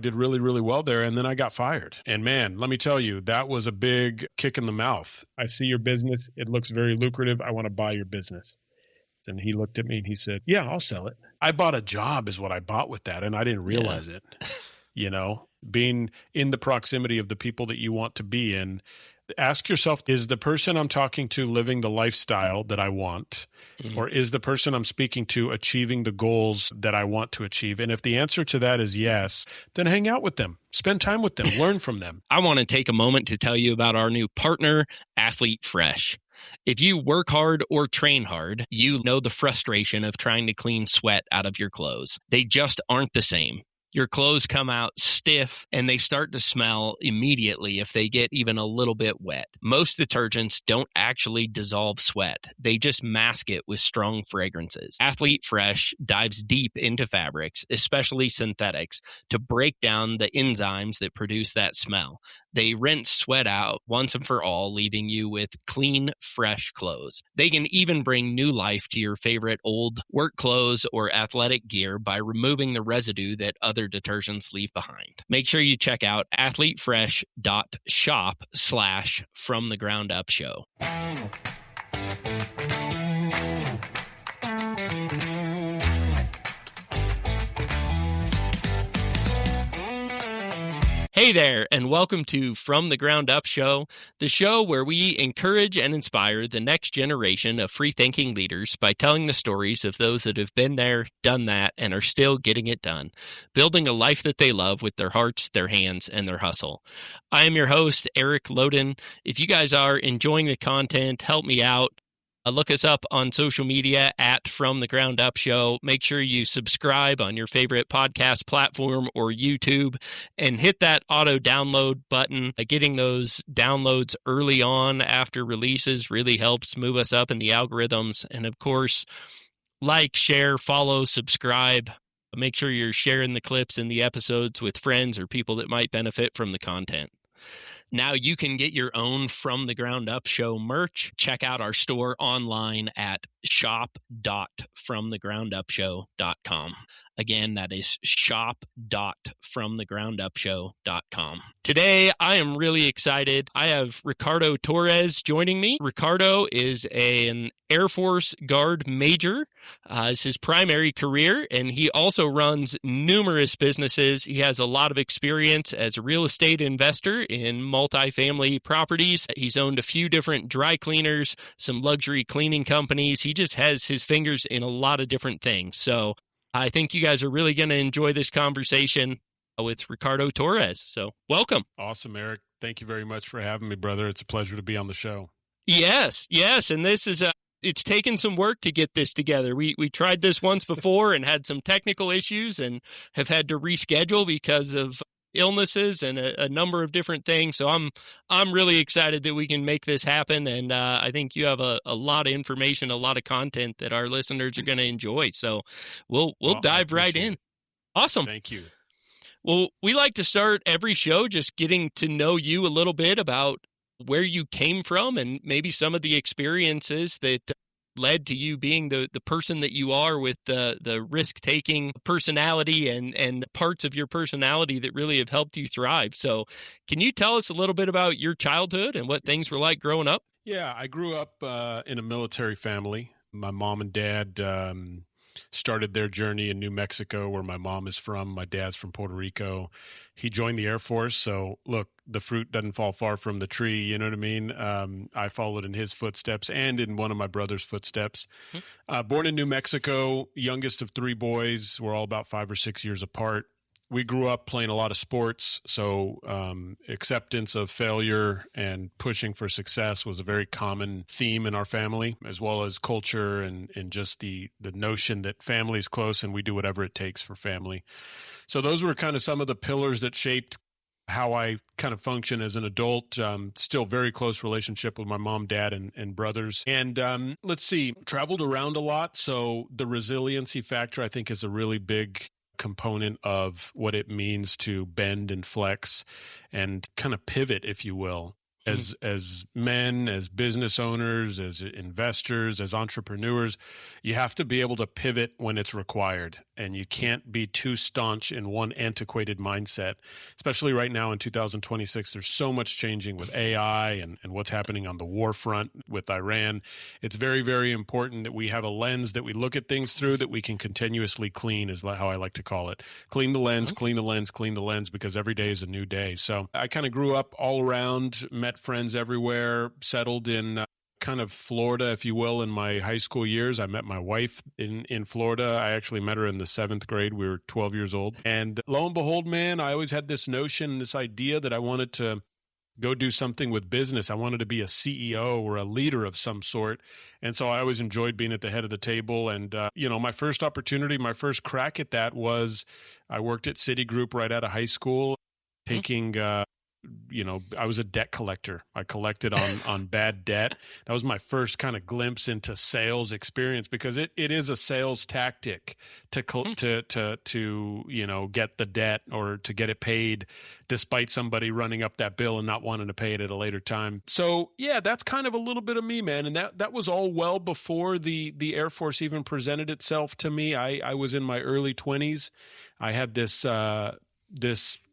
did really, really well there. And then I got fired. And man, let me tell you, that was a big kick in the mouth. I see your business. It looks very lucrative. I want to buy your business. And he looked at me and he said, yeah, I'll sell it. I bought a job is what I bought with that. And I didn't realize it, being in the proximity of the people that you want to be in. Ask yourself, is the person I'm talking to living the lifestyle that I want? Mm-hmm. Or is the person I'm speaking to achieving the goals that I want to achieve? And if the answer to that is yes, then hang out with them, spend time with them, learn from them. I want to take a moment to tell you about our new partner, Athlete Fresh. If you work hard or train hard, you know the frustration of trying to clean sweat out of your clothes. They just aren't the same. Your clothes come out stiff and they start to smell immediately if they get even a little bit wet. Most detergents don't actually dissolve sweat. They just mask it with strong fragrances. Athlete Fresh dives deep into fabrics, especially synthetics, to break down the enzymes that produce that smell. They rinse sweat out once and for all, leaving you with clean, fresh clothes. They can even bring new life to your favorite old work clothes or athletic gear by removing the residue that other detergents leave behind. Make sure you check out athletefresh.shop/FromTheGroundUpShow. Hey there, and welcome to From the Ground Up Show, the show where we encourage and inspire the next generation of free-thinking leaders by telling the stories of those that have been there, done that, and are still getting it done, building a life that they love with their hearts, their hands, and their hustle. I am your host, Eric Loden. If you guys are enjoying the content, help me out. Look us up on social media at From the Ground Up Show. Make sure you subscribe on your favorite podcast platform or YouTube and hit that auto download button. Getting those downloads early on after releases really helps move us up in the algorithms. And of course, like, share, follow, subscribe. Make sure you're sharing the clips and the episodes with friends or people that might benefit from the content. Now you can get your own From the Ground Up Show merch. Check out our store online at shop.fromthegroundupshow.com. Again, that is shop.fromthegroundupshow.com. Today, I am really excited. I have Ricardo Torres joining me. Ricardo is an Air Force Guard major. It's his primary career, and he also runs numerous businesses. He has a lot of experience as a real estate investor in multifamily properties. He's owned a few different dry cleaners, some luxury cleaning companies. He just has his fingers in a lot of different things. So I think you guys are really going to enjoy this conversation with Ricardo Torres. So welcome. Awesome, Eric. Thank you very much for having me, brother. It's a pleasure to be on the show. Yes. And this is it's taken some work to get this together. We tried this once before and had some technical issues and have had to reschedule because of illnesses and a number of different things. So I'm really excited that we can make this happen. And I think you have a lot of information, a lot of content that our listeners are going to enjoy. So we'll dive right in. Awesome. Thank you. Well, we like to start every show just getting to know you a little bit about where you came from and maybe some of the experiences that led to you being the person that you are with the risk-taking personality and parts of your personality that really have helped you thrive. So can you tell us a little bit about your childhood and what things were like growing up? Yeah, I grew up in a military family. My mom and dad started their journey in New Mexico, where my mom is from. My dad's from Puerto Rico. He joined the Air Force. So look, the fruit doesn't fall far from the tree. You know what I mean? I followed in his footsteps and in one of my brother's footsteps. Born in New Mexico, youngest of three boys. We're all about 5 or 6 years apart. We grew up playing a lot of sports, so acceptance of failure and pushing for success was a very common theme in our family, as well as culture and just the notion that family is close and we do whatever it takes for family. So those were kind of some of the pillars that shaped how I kind of function as an adult. Still very close relationship with my mom, dad, and brothers. And let's see, traveled around a lot, so the resiliency factor I think is a really big component of what it means to bend and flex and kind of pivot, if you will, as men, as business owners, as investors, as entrepreneurs. You have to be able to pivot when it's required. and you can't be too staunch in one antiquated mindset, especially right now in 2026. There's so much changing with AI and what's happening on the war front with Iran. It's very, very important that we have a lens that we look at things through that we can continuously clean, is how I like to call it. Clean the lens, clean the lens, clean the lens, because every day is a new day. So I kind of grew up all around, met friends everywhere, settled in kind of Florida, if you will, in my high school years. I met my wife in Florida. I actually met her in the 7th grade. We were 12 years old. And lo and behold, man, I always had this notion, this idea that I wanted to go do something with business. I wanted to be a CEO or a leader of some sort. And so I always enjoyed being at the head of the table. And, my first opportunity, my first crack at that was I worked at Citigroup right out of high school, taking I was a debt collector. I collected on bad debt. That was my first kind of glimpse into sales experience, because it is a sales tactic to get the debt or to get it paid, despite somebody running up that bill and not wanting to pay it at a later time. So yeah, that's kind of a little bit of me, man. And that was all well before the Air Force even presented itself to me. I was in my early 20s. I had this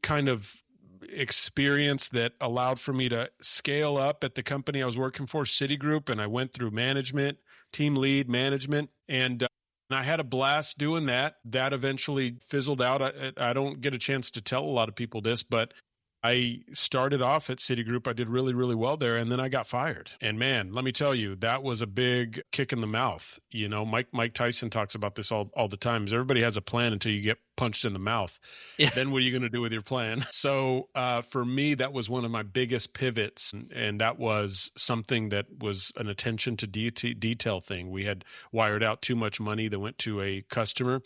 kind of experience that allowed for me to scale up at the company I was working for, Citigroup, and I went through management, team lead management, and I had a blast doing that. That eventually fizzled out. I don't get a chance to tell a lot of people this, but I started off at Citigroup. I did really, really well there, and then I got fired. And man, let me tell you, that was a big kick in the mouth. Mike Tyson talks about this all the time. Is everybody has a plan until you get punched in the mouth. Yeah. Then what are you going to do with your plan? So for me, that was one of my biggest pivots, and that was something that was an attention to detail thing. We had wired out too much money that went to a customer,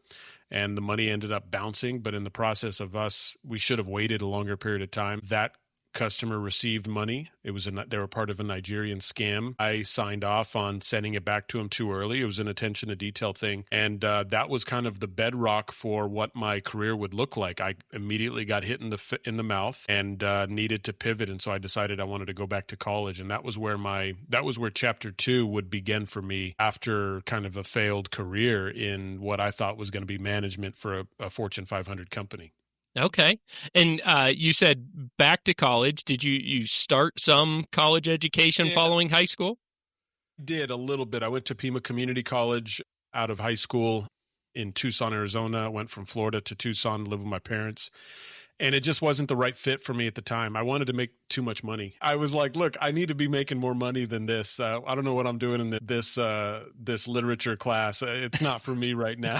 and the money ended up bouncing. But in the process of we should have waited a longer period of time. That customer received money. They were part of a Nigerian scam. I signed off on sending it back to him too early. It was an attention to detail thing. And that was kind of the bedrock for what my career would look like. I immediately got hit in the mouth and needed to pivot. And so I decided I wanted to go back to college. And that was where chapter 2 would begin for me, after kind of a failed career in what I thought was going to be management for a Fortune 500 company. Okay. And you said back to college. Did you start some college education following high school? Did a little bit. I went to Pima Community College out of high school in Tucson, Arizona. I went from Florida to Tucson to live with my parents. And it just wasn't the right fit for me at the time. I wanted to make too much money. I was like, look, I need to be making more money than this. I don't know what I'm doing in this literature class. It's not for me right now.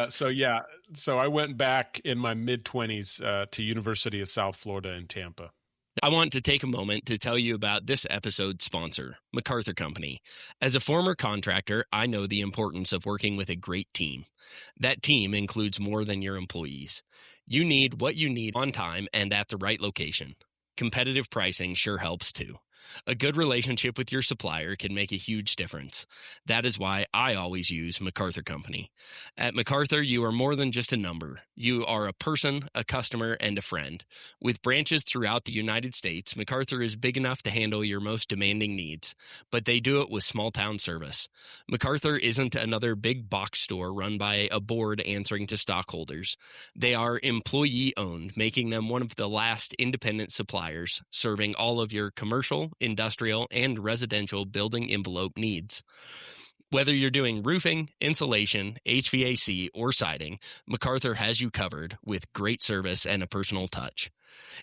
So I went back in my mid-20s to University of South Florida in Tampa. I want to take a moment to tell you about this episode's sponsor, MacArthur Company. As a former contractor, I know the importance of working with a great team. That team includes more than your employees. You need what you need on time and at the right location. Competitive pricing sure helps too. A good relationship with your supplier can make a huge difference. That is why I always use MacArthur Company. At MacArthur, you are more than just a number. You are a person, a customer, and a friend. With branches throughout the United States, MacArthur is big enough to handle your most demanding needs, but they do it with small-town service. MacArthur isn't another big box store run by a board answering to stockholders. They are employee-owned, making them one of the last independent suppliers, serving all of your commercial, industrial, and residential building envelope needs. Whether you're doing roofing, insulation, HVAC, or siding, MacArthur has you covered with great service and a personal touch.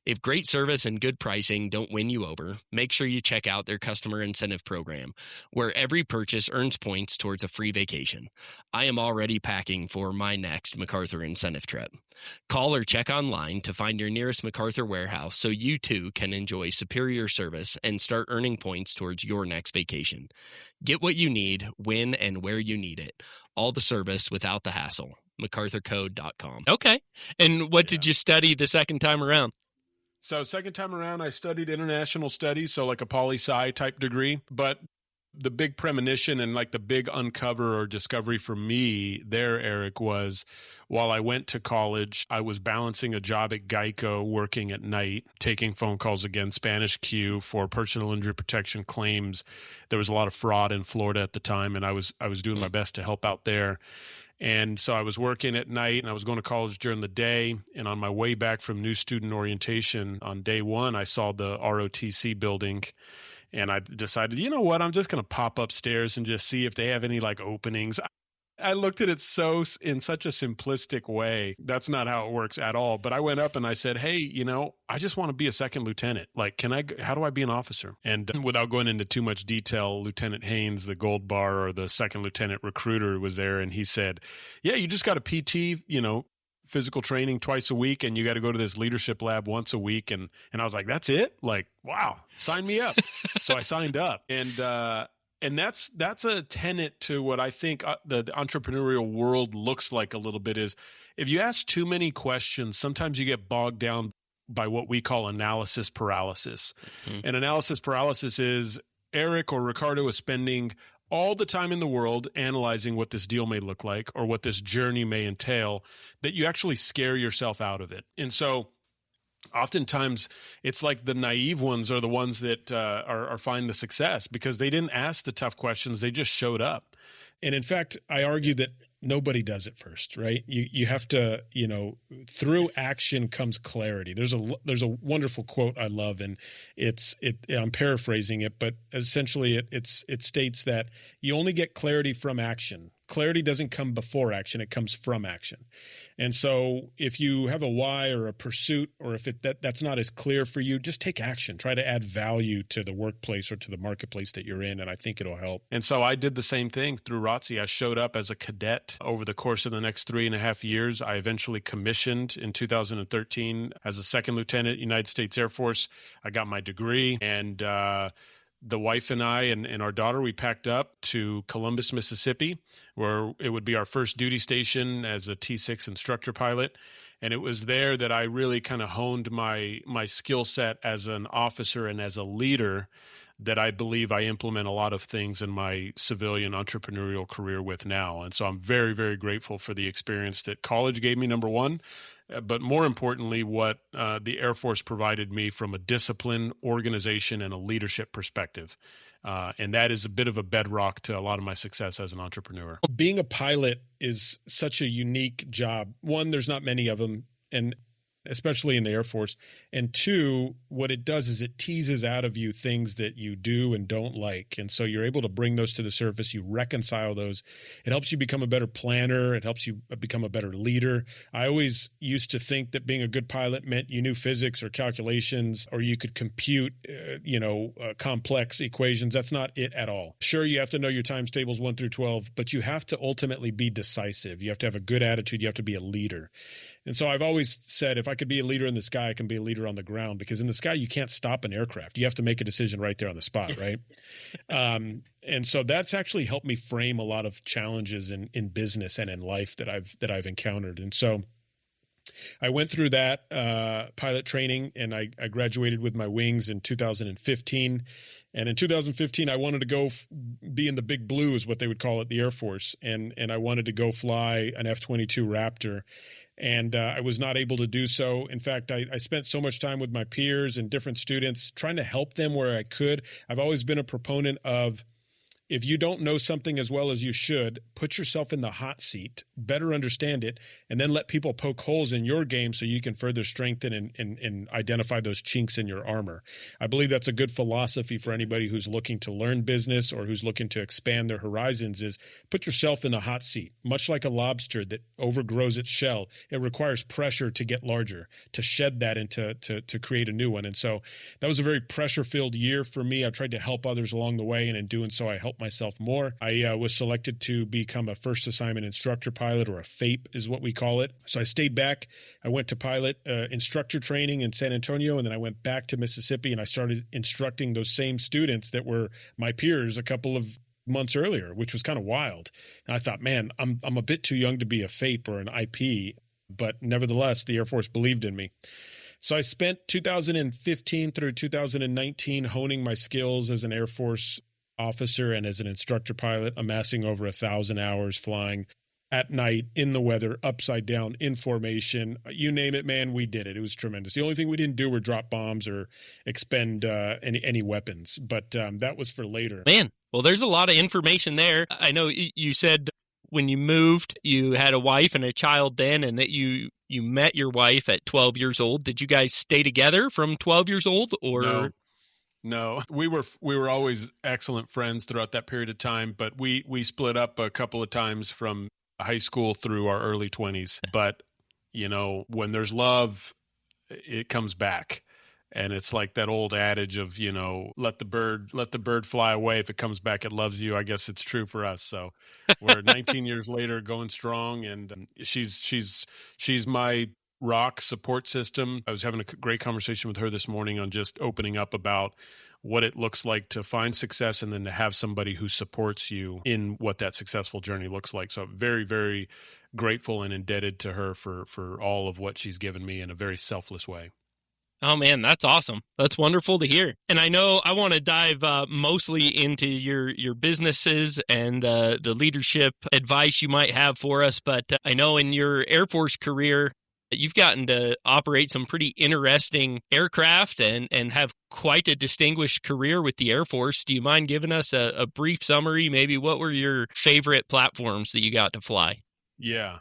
If great service and good pricing don't win you over, make sure you check out their customer incentive program, where every purchase earns points towards a free vacation. I am already packing for my next MacArthur incentive trip. Call or check online to find your nearest MacArthur warehouse so you too can enjoy superior service and start earning points towards your next vacation. Get what you need, when and where you need it. All the service without the hassle. MacArthurCode.com. Okay. And what did you study the second time around? So second time around, I studied international studies, so like a poli-sci type degree. But The big premonition and like the big uncover or discovery for me there, Eric, was while I went to college, I was balancing a job at Geico working at night, taking phone calls again, Spanish Q for personal injury protection claims. There was a lot of fraud in Florida at the time, and I was doing my best to help out there. And so I was working at night and I was going to college during the day. And on my way back from new student orientation on day one, I saw the ROTC building. And I decided, you know what, I'm just going to pop upstairs and just see if they have any like openings. I looked at it in such a simplistic way. That's not how it works at all. But I went up and I said, hey, I just want to be a second lieutenant. Like, how do I be an officer? And without going into too much detail, Lieutenant Haynes, the gold bar or the second lieutenant recruiter was there. And he said, yeah, you just got a PT, physical training twice a week, and you got to go to this leadership lab once a week. And I was like, that's it? Like, wow, sign me up. So I signed up. And that's a tenet to what I think the entrepreneurial world looks like a little bit is if you ask too many questions, sometimes you get bogged down by what we call analysis paralysis. Mm-hmm. And analysis paralysis is Eric or Ricardo is spending all the time in the world analyzing what this deal may look like or what this journey may entail, that you actually scare yourself out of it. And so oftentimes it's like the naive ones are the ones that are find the success because they didn't ask the tough questions. They just showed up. And in fact, I argue that nobody does it first, right? You have to, through action comes clarity. There's a wonderful quote I love, and I'm paraphrasing it, but essentially it states that you only get clarity from action. Clarity doesn't come before action, it comes from action. And so if you have a why or a pursuit, or if that's not as clear for you, just take action. Try to add value to the workplace or to the marketplace that you're in, and I think it'll help. And so I did the same thing through ROTC. I showed up as a cadet over the course of the next 3.5 years. I eventually commissioned in 2013 as a second lieutenant, United States Air Force. I got my degree, and the wife and I and our daughter, we packed up to Columbus, Mississippi, where it would be our first duty station as a T6 instructor pilot. And it was there that I really kind of honed my skill set as an officer and as a leader that I believe I implement a lot of things in my civilian entrepreneurial career with now. And so I'm very, very grateful for the experience that college gave me, number one, but more importantly, what the Air Force provided me from a discipline, organization, and a leadership perspective. And that is a bit of a bedrock to a lot of my success as an entrepreneur. Being a pilot is such a unique job. One, there's not many of them, and especially in the Air Force. And two, what it does is it teases out of you things that you do and don't like. And so you're able to bring those to the surface. You reconcile those. It helps you become a better planner. It helps you become a better leader. I always used to think that being a good pilot meant you knew physics or calculations, or you could compute, complex equations. That's not it at all. Sure, you have to know your times tables 1 through 12, but you have to ultimately be decisive. You have to have a good attitude. You have to be a leader. And so I've always said, if I could be a leader in the sky, I can be a leader on the ground, because in the sky, you can't stop an aircraft. You have to make a decision right there on the spot, right? And so that's actually helped me frame a lot of challenges in business and in life that I've encountered. And so I went through that pilot training, and I graduated with my wings in 2015. And in 2015, I wanted to go be in the big blue, is what they would call it, the Air Force. And I wanted to go fly an F-22 Raptor. And I was not able to do so. In fact, I spent so much time with my peers and different students trying to help them where I could. I've always been a proponent of, if you don't know something as well as you should, put yourself in the hot seat, better understand it, and then let people poke holes in your game so you can further strengthen and identify those chinks in your armor. I believe that's a good philosophy for anybody who's looking to learn business or who's looking to expand their horizons, is put yourself in the hot seat. Much like a lobster that overgrows its shell, it requires pressure to get larger, to shed that and to create a new one. And so that was a very pressure-filled year for me. I tried to help others along the way, and in doing so, I helped myself more. I was selected to become a first assignment instructor pilot, or a FAPE is what we call it. So I stayed back. I went to pilot instructor training in San Antonio, and then I went back to Mississippi, and I started instructing those same students that were my peers a couple of months earlier, which was kind of wild. And I thought, man, I'm a bit too young to be a FAPE or an IP, but nevertheless, the Air Force believed in me. So I spent 2015 through 2019 honing my skills as an Air Force officer and as an instructor pilot, amassing over 1,000 hours flying at night, in the weather, upside down, in formation. You name it, man, we did it. It was tremendous. The only thing we didn't do were drop bombs or expend any weapons, but that was for later. Man, well, there's a lot of information there. I know you said when you moved, you had a wife and a child then, and that you met your wife at 12 years old. Did you guys stay together from 12 years old, or? No, we were always excellent friends throughout that period of time, but we split up a couple of times from high school through our early 20s. But, when there's love, it comes back. And it's like that old adage of, let the bird fly away. If it comes back, it loves you. I guess it's true for us. So we're 19 years later going strong, and she's my rock support system. I was having a great conversation with her this morning on just opening up about what it looks like to find success and then to have somebody who supports you in what that successful journey looks like. So I'm very, very grateful and indebted to her for all of what she's given me in a very selfless way. Oh, man, that's awesome. That's wonderful to hear. And I know I want to dive mostly into your businesses and the leadership advice you might have for us. But I know in your Air Force career, you've gotten to operate some pretty interesting aircraft and have quite a distinguished career with the Air Force. Do you mind giving us a brief summary? Maybe what were your favorite platforms that you got to fly? Yeah,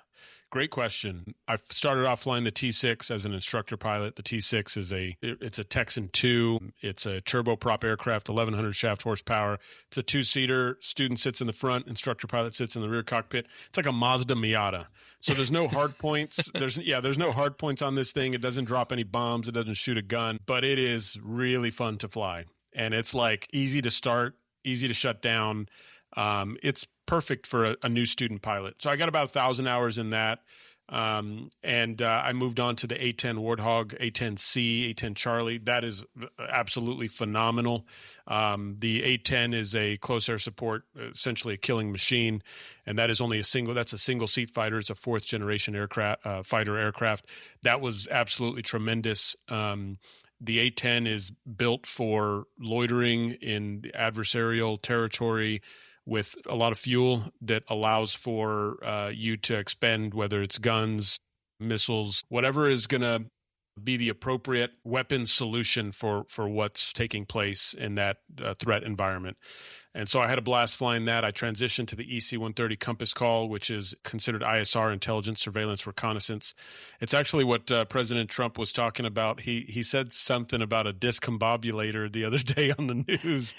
great question. I started off flying the T-6 as an instructor pilot. The T-6 it's a Texan II. It's a turboprop aircraft, 1,100 shaft horsepower. It's a two-seater. Student sits in the front. Instructor pilot sits in the rear cockpit. It's like a Mazda Miata. So there's no hard points. There's no hard points on this thing. It doesn't drop any bombs. It doesn't shoot a gun, but it is really fun to fly. And it's like easy to start, easy to shut down. It's perfect for a new student pilot. So I got about 1,000 hours in that. And I moved on to the A-10 Warthog, A-10C, A-10 Charlie. That is absolutely phenomenal. The A-10 is a close air support, essentially a killing machine. And that is that's a single seat fighter. It's a fourth generation fighter aircraft. That was absolutely tremendous. The A-10 is built for loitering in the adversarial territory with a lot of fuel that allows for you to expend, whether it's guns, missiles, whatever is going to be the appropriate weapon solution for what's taking place in that threat environment. And so I had a blast flying that. I transitioned to the EC-130 Compass Call, which is considered ISR, intelligence, surveillance, reconnaissance. It's actually what President Trump was talking about. He said something about a discombobulator the other day on the news.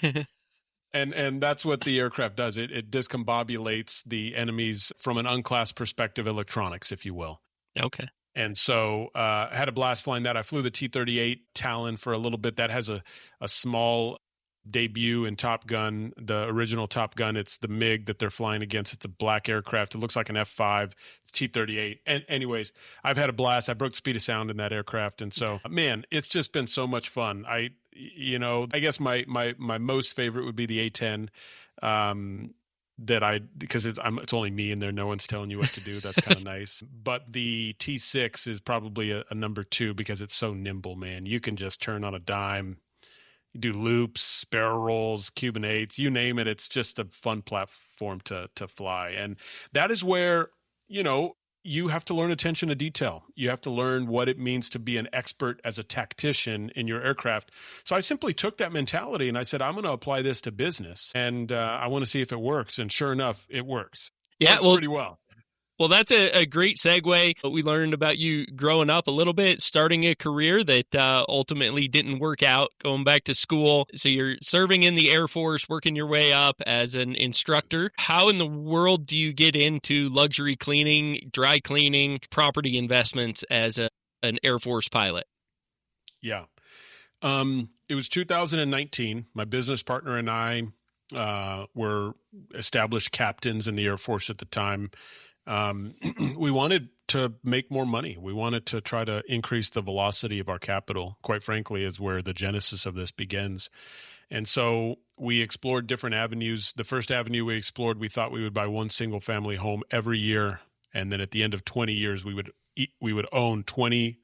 And that's what the aircraft does. It discombobulates the enemies from an unclassed perspective, electronics, if you will. Okay. And so I had a blast flying that. I flew the T-38 Talon for a little bit. That has a small debut in Top Gun, the original Top Gun. It's the MiG that they're flying against. It's a black aircraft. It looks like an F-5. It's T-38. And anyways, I've had a blast. I broke the speed of sound in that aircraft. And so, man, it's just been so much fun. I guess my most favorite would be the A-10. Because it's only me in there. No one's telling you what to do. That's kind of nice. But the T-6 is probably a number two because it's so nimble, man. You can just turn on a dime. You do loops, barrel rolls, Cuban 8s, you name it. It's just a fun platform to fly. And that is where, you have to learn attention to detail. You have to learn what it means to be an expert as a tactician in your aircraft. So I simply took that mentality and I said, I'm going to apply this to business and I want to see if it works. And sure enough, it works. Yeah, works pretty well. Well, that's a great segue. We learned about you growing up a little bit, starting a career that ultimately didn't work out, going back to school. So you're serving in the Air Force, working your way up as an instructor. How in the world do you get into luxury cleaning, dry cleaning, property investments as an Air Force pilot? Yeah. It was 2019. My business partner and I were established captains in the Air Force at the time. We wanted to make more money. We wanted to try to increase the velocity of our capital, quite frankly, is where the genesis of this begins. And so we explored different avenues. The first avenue we explored, we thought we would buy one single family home every year. And then at the end of 20 years, we would own 20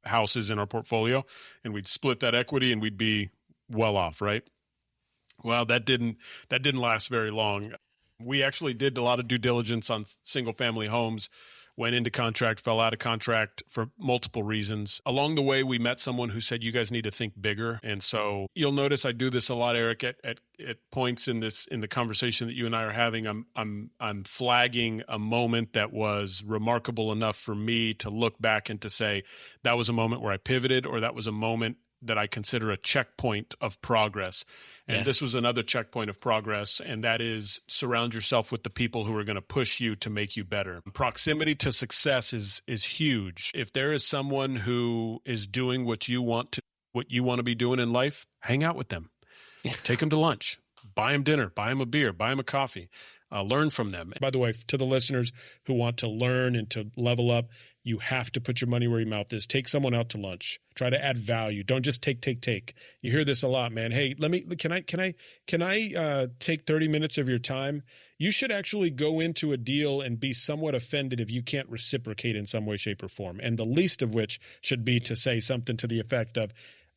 houses in our portfolio and we'd split that equity and we'd be well off, right? Well, that didn't last very long. We actually did a lot of due diligence on single family homes, went into contract, fell out of contract for multiple reasons. Along the way, we met someone who said, you guys need to think bigger. And so you'll notice I do this a lot, Eric, at points in the conversation that you and I are having. I'm flagging a moment that was remarkable enough for me to look back and to say, that was a moment where I pivoted, or that was a moment that I consider a checkpoint of progress. And this was another checkpoint of progress, and that is surround yourself with the people who are going to push you to make you better. Proximity to success is huge. If there is someone who is doing what you want to be doing in life, hang out with them. Take them to lunch, buy them dinner, buy them a beer, buy them a coffee, learn from them. By the way, to the listeners who want to learn and to level up, you have to put your money where your mouth is. Take someone out to lunch. Try to add value. Don't just take. You hear this a lot, man. Hey, can I take 30 minutes of your time? You should actually go into a deal and be somewhat offended if you can't reciprocate in some way, shape, or form. And the least of which should be to say something to the effect of,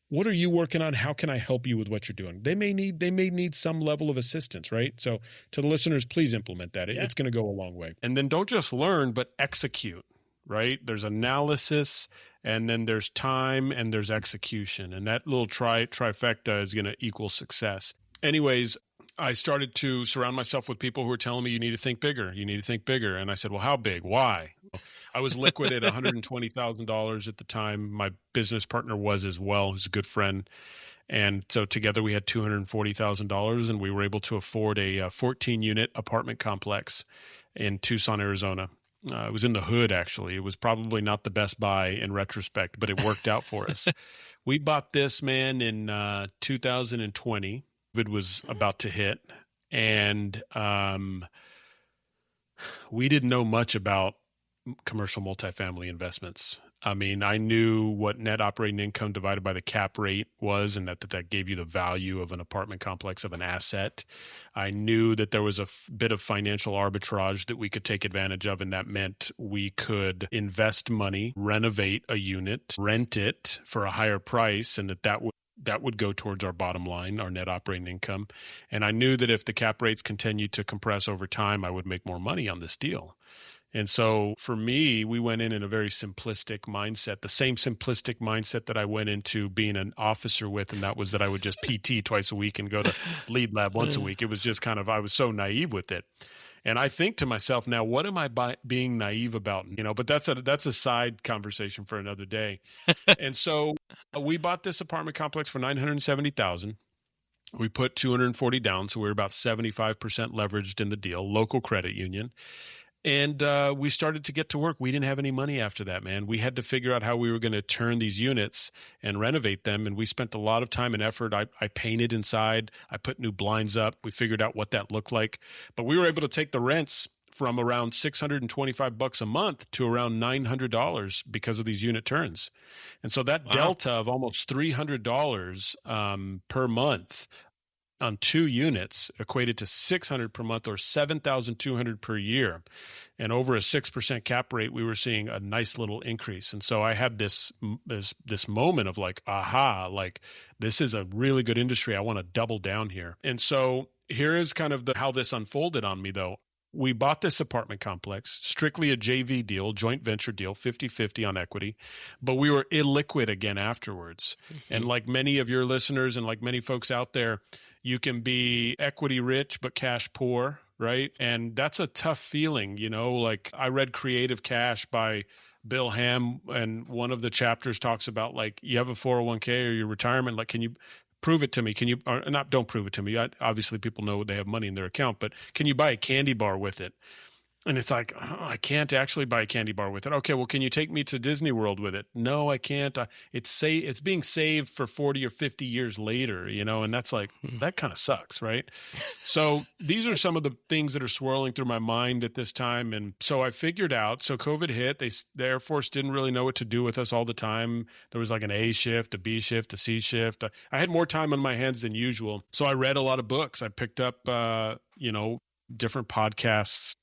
what are you working on? How can I help you with what you're doing? They may need some level of assistance, right? So to the listeners, please implement that. It's going to go a long way. And then don't just learn, but execute. Right? There's analysis, and then there's time, and there's execution. And that little trifecta is going to equal success. Anyways, I started to surround myself with people who were telling me, you need to think bigger. You need to think bigger. And I said, well, how big? Why? I was liquid at $120,000 at the time. My business partner was as well, who's a good friend. And so together we had $240,000, and we were able to afford a 14-unit apartment complex in Tucson, Arizona. It was in the hood, actually. It was probably not the best buy in retrospect, but it worked out for us. We bought this, man, in 2020. COVID was about to hit, and we didn't know much about commercial multifamily investments. I mean, I knew what net operating income divided by the cap rate was, and that gave you the value of an apartment complex, of an asset. I knew that there was a bit of financial arbitrage that we could take advantage of, and that meant we could invest money, renovate a unit, rent it for a higher price, and that would go towards our bottom line, our net operating income. And I knew that if the cap rates continued to compress over time, I would make more money on this deal. And so for me, we went in a very simplistic mindset, the same simplistic mindset that I went into being an officer with, and that was that I would just PT twice a week and go to lead lab once a week. It was just kind of, I was so naive with it. And I think to myself now, what am I being naive about? But that's a side conversation for another day. And so we bought this apartment complex for $970,000. We put $240 down, so we were about 75% leveraged in the deal, local credit union. And we started to get to work. We didn't have any money after that, man. We had to figure out how we were going to turn these units and renovate them. And we spent a lot of time and effort. I painted inside. I put new blinds up. We figured out what that looked like. But we were able to take the rents from around $625 a month to around $900 because of these unit turns. And so that delta of almost $300 per month on 2 units equated to $600 per month, or $7,200 per year. And over a 6% cap rate, we were seeing a nice little increase. And so I had this moment of like, aha, like this is a really good industry. I want to double down here. And so here is kind of how this unfolded on me, though. We bought this apartment complex, strictly a JV deal, joint venture deal, 50-50 on equity, but we were illiquid again afterwards. Mm-hmm. And like many of your listeners and like many folks out there, you can be equity rich but cash poor, right? And that's a tough feeling, like I read Creative Cash by Bill Ham, and one of the chapters talks about like you have a 401k or your retirement, like can you prove it to me? Can you, or not, don't prove it to me. Obviously people know they have money in their account, but can you buy a candy bar with it? And it's like, oh, I can't actually buy a candy bar with it. Okay, well, can you take me to Disney World with it? No, I can't. It's being saved for 40 or 50 years later, and that's like, that kind of sucks, right? So these are some of the things that are swirling through my mind at this time. And so I figured out, so COVID hit, the Air Force didn't really know what to do with us all the time. There was like an A shift, a B shift, a C shift. I had more time on my hands than usual. So I read a lot of books. I picked up, different podcasts.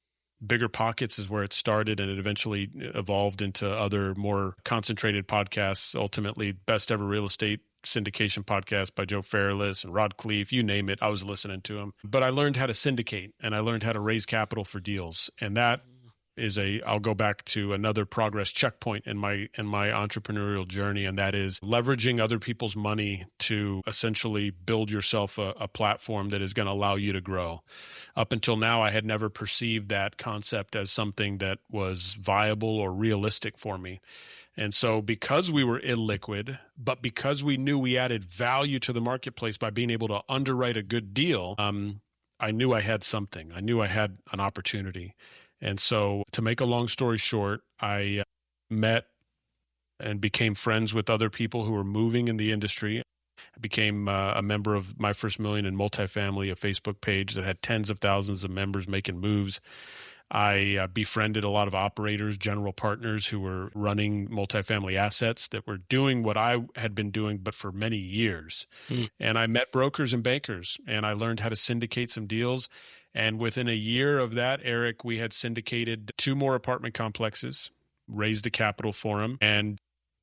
Bigger Pockets is where it started, and it eventually evolved into other more concentrated podcasts. Ultimately, Best Ever Real Estate syndication podcasts by Joe Fairless and Rod Cleef, you name it, I was listening to them. But I learned how to syndicate and I learned how to raise capital for deals. And that is I'll go back to another progress checkpoint in my entrepreneurial journey, and that is leveraging other people's money to essentially build yourself a platform that is going to allow you to grow. Up until now, I had never perceived that concept as something that was viable or realistic for me. And so because we were illiquid, but because we knew we added value to the marketplace by being able to underwrite a good deal, I knew I had something. I knew I had an opportunity. And so to make a long story short, I met and became friends with other people who were moving in the industry. I became a member of My First Million in Multifamily, a Facebook page that had tens of thousands of members making moves. I befriended a lot of operators, general partners who were running multifamily assets that were doing what I had been doing, but for many years. And I met brokers and bankers, and I learned how to syndicate some deals. And within a year of that, Eric, we had syndicated 2 more apartment complexes, raised the capital for them. And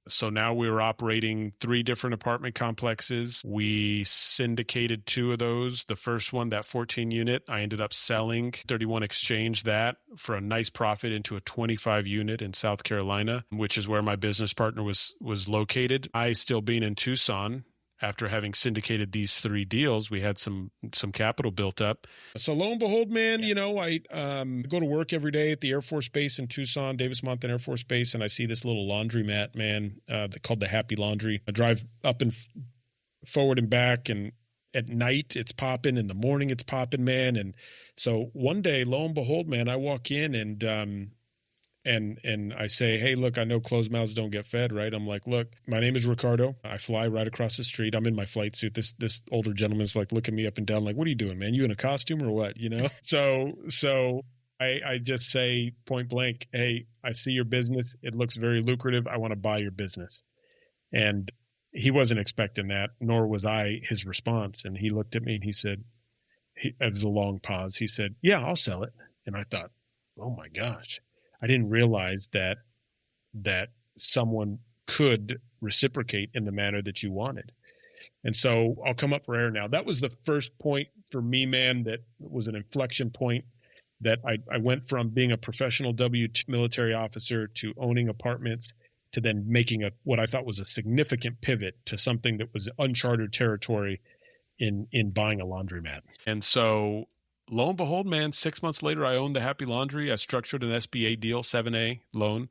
so now we were operating 3 different apartment complexes. We syndicated 2 of those. The first one, that 14 unit, I ended up selling 31 Exchange that for a nice profit into a 25 unit in South Carolina, which is where my business partner was located. I still being in Tucson. After having syndicated these 3 deals, we had some capital built up. So lo and behold, man, I go to work every day at the Air Force Base in Tucson, Davis-Monthan Air Force Base, and I see this little laundromat, man, called the Happy Laundry. I drive up and forward and back, and at night it's popping, in the morning it's popping, man. And so one day, lo and behold, man, I walk in and I say, hey, look, I know closed mouths don't get fed, right? I'm like, look, my name is Ricardo. I fly right across the street. I'm in my flight suit. This older gentleman's like looking me up and down like, what are you doing, man? You in a costume or what, So I just say point blank, hey, I see your business. It looks very lucrative. I want to buy your business. And he wasn't expecting that, nor was I, his response. And he looked at me and he said, there's a long pause. He said, yeah, I'll sell it. And I thought, oh my gosh. I didn't realize that someone could reciprocate in the manner that you wanted. And so I'll come up for air now. That was the first point for me, man, that was an inflection point that I went from being a professional W-2 military officer to owning apartments to then making what I thought was a significant pivot to something that was uncharted territory in buying a laundromat. And so lo and behold, man, 6 months later, I owned the Happy Laundry. I structured an SBA deal, 7A loan,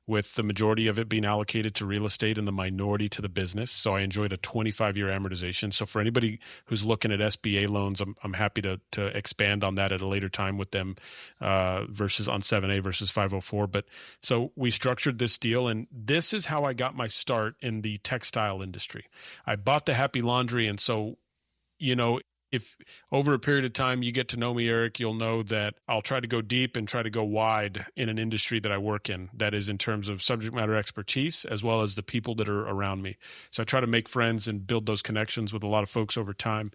with the majority of it being allocated to real estate and the minority to the business. So I enjoyed a 25-year amortization. So for anybody who's looking at SBA loans, I'm happy to expand on that at a later time with them versus on 7A versus 504. But so we structured this deal, and this is how I got my start in the textile industry. I bought the Happy Laundry, and so, if over a period of time you get to know me, Eric, you'll know that I'll try to go deep and try to go wide in an industry that I work in. That is in terms of subject matter expertise as well as the people that are around me. So I try to make friends and build those connections with a lot of folks over time.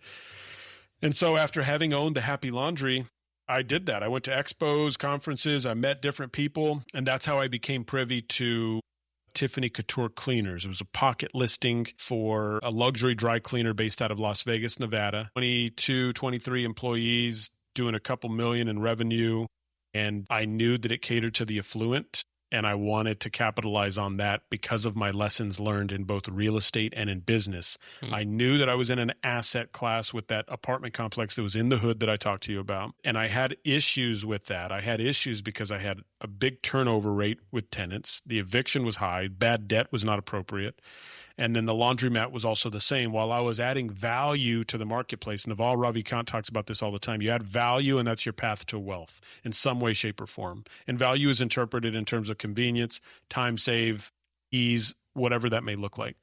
And so after having owned the Happy Laundry, I did that. I went to expos, conferences, I met different people, and that's how I became privy to Tiffany Couture Cleaners. It was a pocket listing for a luxury dry cleaner based out of Las Vegas, Nevada. 22, 23 employees, doing a couple million in revenue. And I knew that it catered to the affluent, and I wanted to capitalize on that because of my lessons learned in both real estate and in business. I knew that I was in an asset class with that apartment complex that was in the hood that I talked to you about. And I had issues with that. I had issues because I had a big turnover rate with tenants. The eviction was high. Bad debt was not appropriate. And then the laundromat was also the same. While I was adding value to the marketplace, Naval Ravikant talks about this all the time. You add value, and that's your path to wealth in some way, shape, or form. And value is interpreted in terms of convenience, time save, ease, whatever that may look like.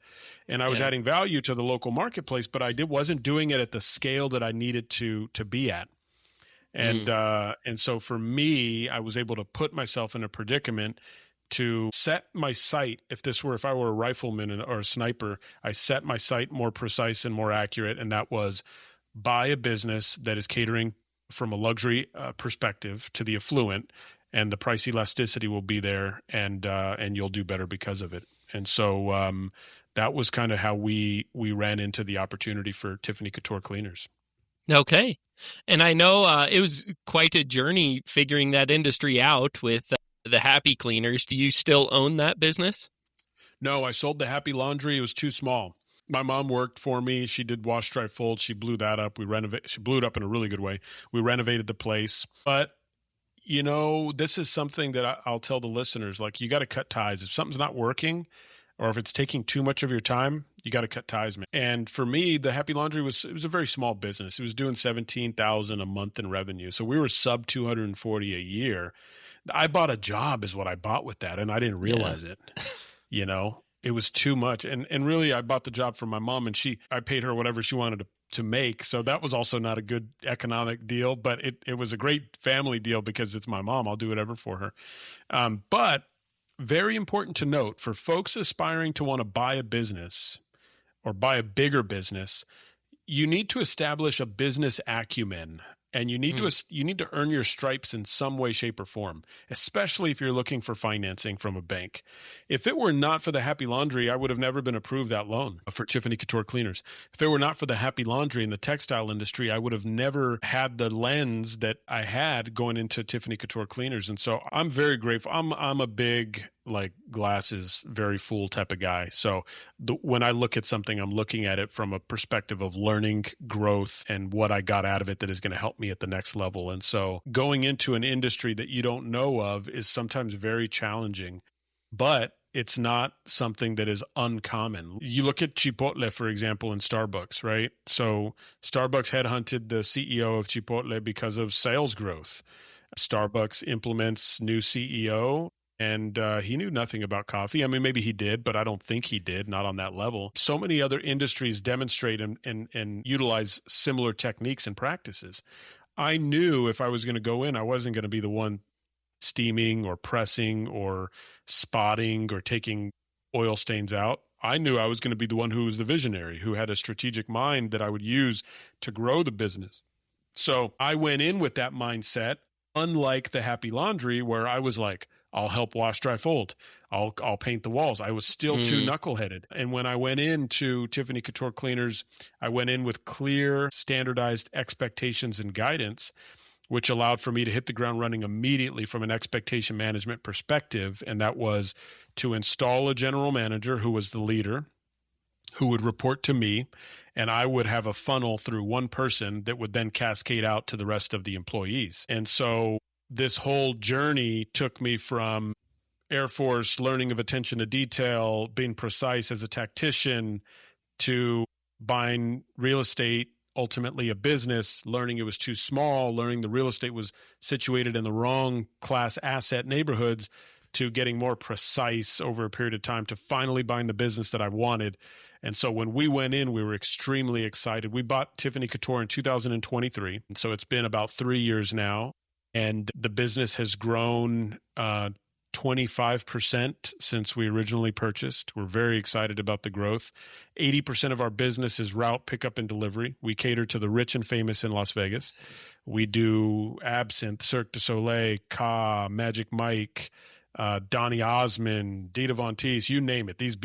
And I was adding value to the local marketplace, but I wasn't doing it at the scale that I needed to be at. And so for me, I was able to put myself in a predicament to set my sight. If I were a rifleman or a sniper, I set my sight more precise and more accurate. And that was buy a business that is catering from a luxury perspective to the affluent, and the price elasticity will be there, and you'll do better because of it. And so that was kind of how we ran into the opportunity for Tiffany Couture Cleaners. Okay. And I know it was quite a journey figuring that industry out with the Happy Cleaners. Do you still own that business? No, I sold the Happy Laundry. It was too small. My mom worked for me. She did wash, dry, fold. She blew that up. She blew it up in a really good way. We renovated the place. But, this is something that I'll tell the listeners, like, you got to cut ties. If something's not working or if it's taking too much of your time, you got to cut ties, man. And for me, the Happy Laundry was a very small business. It was doing $17,000 a month in revenue. So we were sub 240 a year. I bought a job is what I bought with that. And I didn't realize it, It was too much. And really, I bought the job from my mom, and I paid her whatever she wanted to make. So that was also not a good economic deal, but it was a great family deal because it's my mom. I'll do whatever for her. But very important to note, for folks aspiring to want to buy a business or buy a bigger business, you need to establish a business acumen. And you need to earn your stripes in some way, shape, or form, especially if you're looking for financing from a bank. If it were not for the Happy Laundry, I would have never been approved that loan for Tiffany Couture Cleaners. If it were not for the Happy Laundry in the textile industry, I would have never had the lens that I had going into Tiffany Couture Cleaners. And so I'm very grateful. I'm a big, glasses very full type of guy. So when I look at something, I'm looking at it from a perspective of learning, growth, and what I got out of it that is going to help me at the next level. And so going into an industry that you don't know of is sometimes very challenging, but it's not something that is uncommon. You look at Chipotle, for example, in Starbucks, right? So Starbucks headhunted the CEO of Chipotle because of sales growth. Starbucks implements new CEO. And he knew nothing about coffee. I mean, maybe he did, but I don't think he did, not on that level. So many other industries demonstrate and utilize similar techniques and practices. I knew if I was going to go in, I wasn't going to be the one steaming or pressing or spotting or taking oil stains out. I knew I was going to be the one who was the visionary, who had a strategic mind that I would use to grow the business. So I went in with that mindset, unlike the Happy Laundry, where I was like, I'll help wash, dry, fold. I'll paint the walls. I was still too knuckleheaded. And when I went into Tiffany Couture Cleaners, I went in with clear, standardized expectations and guidance, which allowed for me to hit the ground running immediately from an expectation management perspective. And that was to install a general manager who was the leader, who would report to me, and I would have a funnel through one person that would then cascade out to the rest of the employees. And so this whole journey took me from Air Force, learning of attention to detail, being precise as a tactician, to buying real estate, ultimately a business, learning it was too small, learning the real estate was situated in the wrong class asset neighborhoods, to getting more precise over a period of time, to finally buying the business that I wanted. And so when we went in, we were extremely excited. We bought Tiffany Couture in 2023. And so it's been about 3 years now. And the business has grown 25% since we originally purchased. We're very excited about the growth. 80% of our business is route, pickup, and delivery. We cater to the rich and famous in Las Vegas. We do Absinthe, Cirque du Soleil, Ka, Magic Mike, Donny Osmond, Dita Von Teese, you name it. These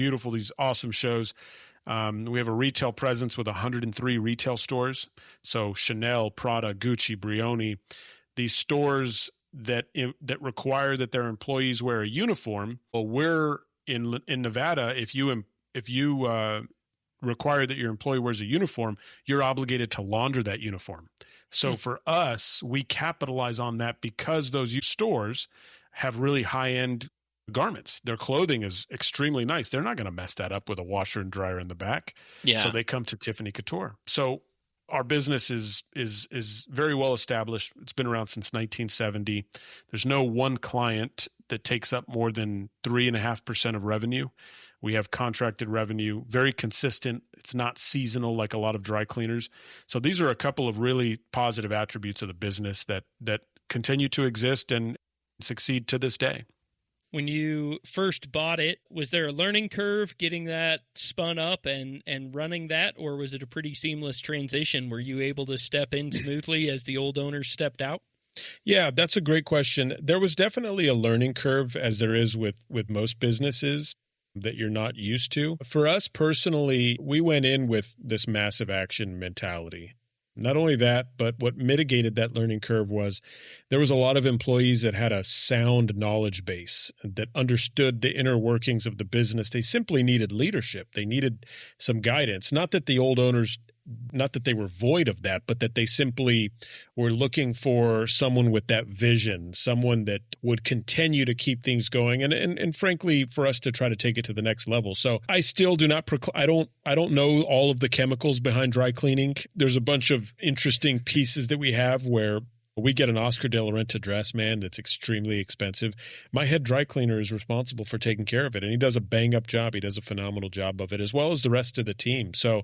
awesome shows. We have a retail presence with 103 retail stores. So Chanel, Prada, Gucci, Brioni. These stores that require that their employees wear a uniform. Well, we're in Nevada. If you require that your employee wears a uniform, you're obligated to launder that uniform. So for us, we capitalize on that because those stores have really high-end garments. Their clothing is extremely nice. They're not going to mess that up with a washer and dryer in the back. Yeah. So they come to Tiffany Couture. So our business is very well established. It's been around since 1970. There's no one client that takes up more than 3.5% of revenue. We have contracted revenue, very consistent. It's not seasonal like a lot of dry cleaners. So these are a couple of really positive attributes of the business that continue to exist and succeed to this day. When you first bought it, was there a learning curve getting that spun up and running that, or was it a pretty seamless transition? Were you able to step in smoothly as the old owners stepped out? Yeah, that's a great question. There was definitely a learning curve, as there is with most businesses. that you're not used to. For us personally, we went in with this massive action mentality. Not only that, but what mitigated that learning curve was there was a lot of employees that had a sound knowledge base that understood the inner workings of the business. They simply needed leadership. They needed some guidance. Not that the old owners, not that they were void of that, but that they simply were looking for someone with that vision, someone that would continue to keep things going, and frankly, for us to try to take it to the next level. So I still do not I don't know all of the chemicals behind dry cleaning. There's a bunch of interesting pieces that we have where we get an Oscar de la Renta dress, man, that's extremely expensive. My head dry cleaner is responsible for taking care of it, and he does a bang-up job. He does a phenomenal job of it, as well as the rest of the team. So,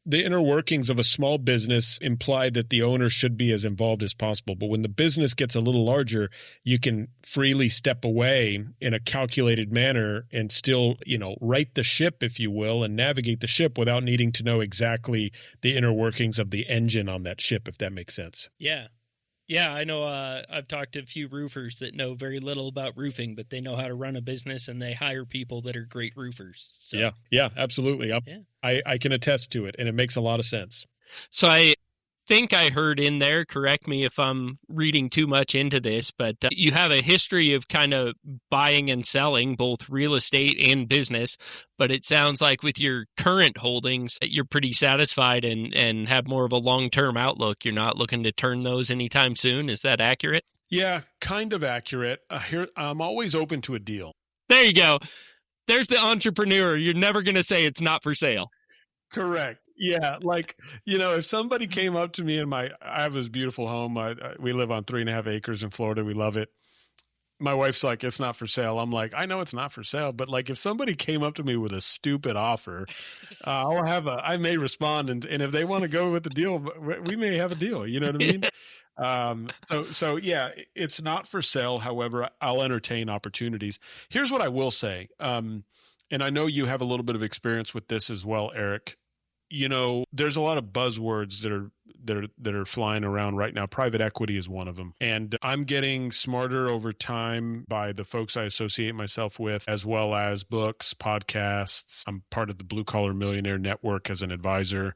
the inner workings of a small business imply that the owner should be as involved as possible. But when the business gets a little larger, you can freely step away in a calculated manner and still, right the ship, if you will, and navigate the ship without needing to know exactly the inner workings of the engine on that ship, if that makes sense. Yeah. Yeah, I know I've talked to a few roofers that know very little about roofing, but they know how to run a business and they hire people that are great roofers. So. Yeah, absolutely. I can attest to it, and it makes a lot of sense. So I think I heard in there, correct me if I'm reading too much into this, but you have a history of kind of buying and selling both real estate and business, but it sounds like with your current holdings, you're pretty satisfied and have more of a long-term outlook. You're not looking to turn those anytime soon. Is that accurate? Yeah, kind of accurate. I'm always open to a deal. There you go. There's the entrepreneur. You're never going to say it's not for sale. Correct. Yeah. If somebody came up to me I have this beautiful home. We live on 3.5 acres in Florida. We love it. My wife's like, it's not for sale. I'm like, I know it's not for sale, but if somebody came up to me with a stupid offer, I may respond. And if they want to go with the deal, we may have a deal. You know what I mean? So yeah, it's not for sale. However, I'll entertain opportunities. Here's what I will say. And I know you have a little bit of experience with this as well, Eric. There's a lot of buzzwords that are flying around right now. Private equity is one of them. And I'm getting smarter over time by the folks I associate myself with, as well as books, podcasts. I'm part of the Blue Collar Millionaire Network as an advisor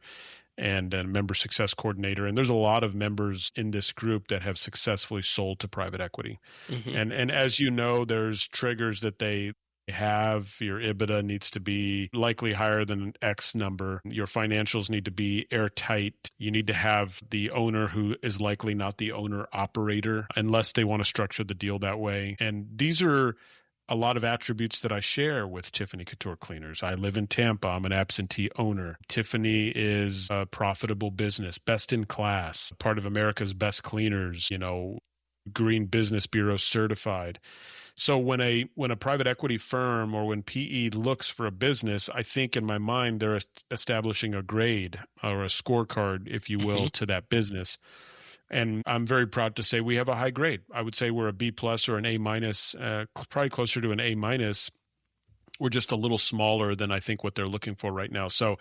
and a member success coordinator. And there's a lot of members in this group that have successfully sold to private equity. Mm-hmm. And as you know, there's triggers that they have. Your EBITDA needs to be likely higher than X number. Your financials need to be airtight. You need to have the owner who is likely not the owner operator unless they want to structure the deal that way. And these are a lot of attributes that I share with Tiffany Couture Cleaners. I live in Tampa. I'm an absentee owner. Tiffany is a profitable business, best in class, part of America's best cleaners, Green Business Bureau certified. So when a private equity firm or when PE looks for a business, I think in my mind they're establishing a grade or a scorecard, if you will, to that business. And I'm very proud to say we have a high grade. I would say we're a B+ or an A-, probably closer to an A-. We're just a little smaller than I think what they're looking for right now. So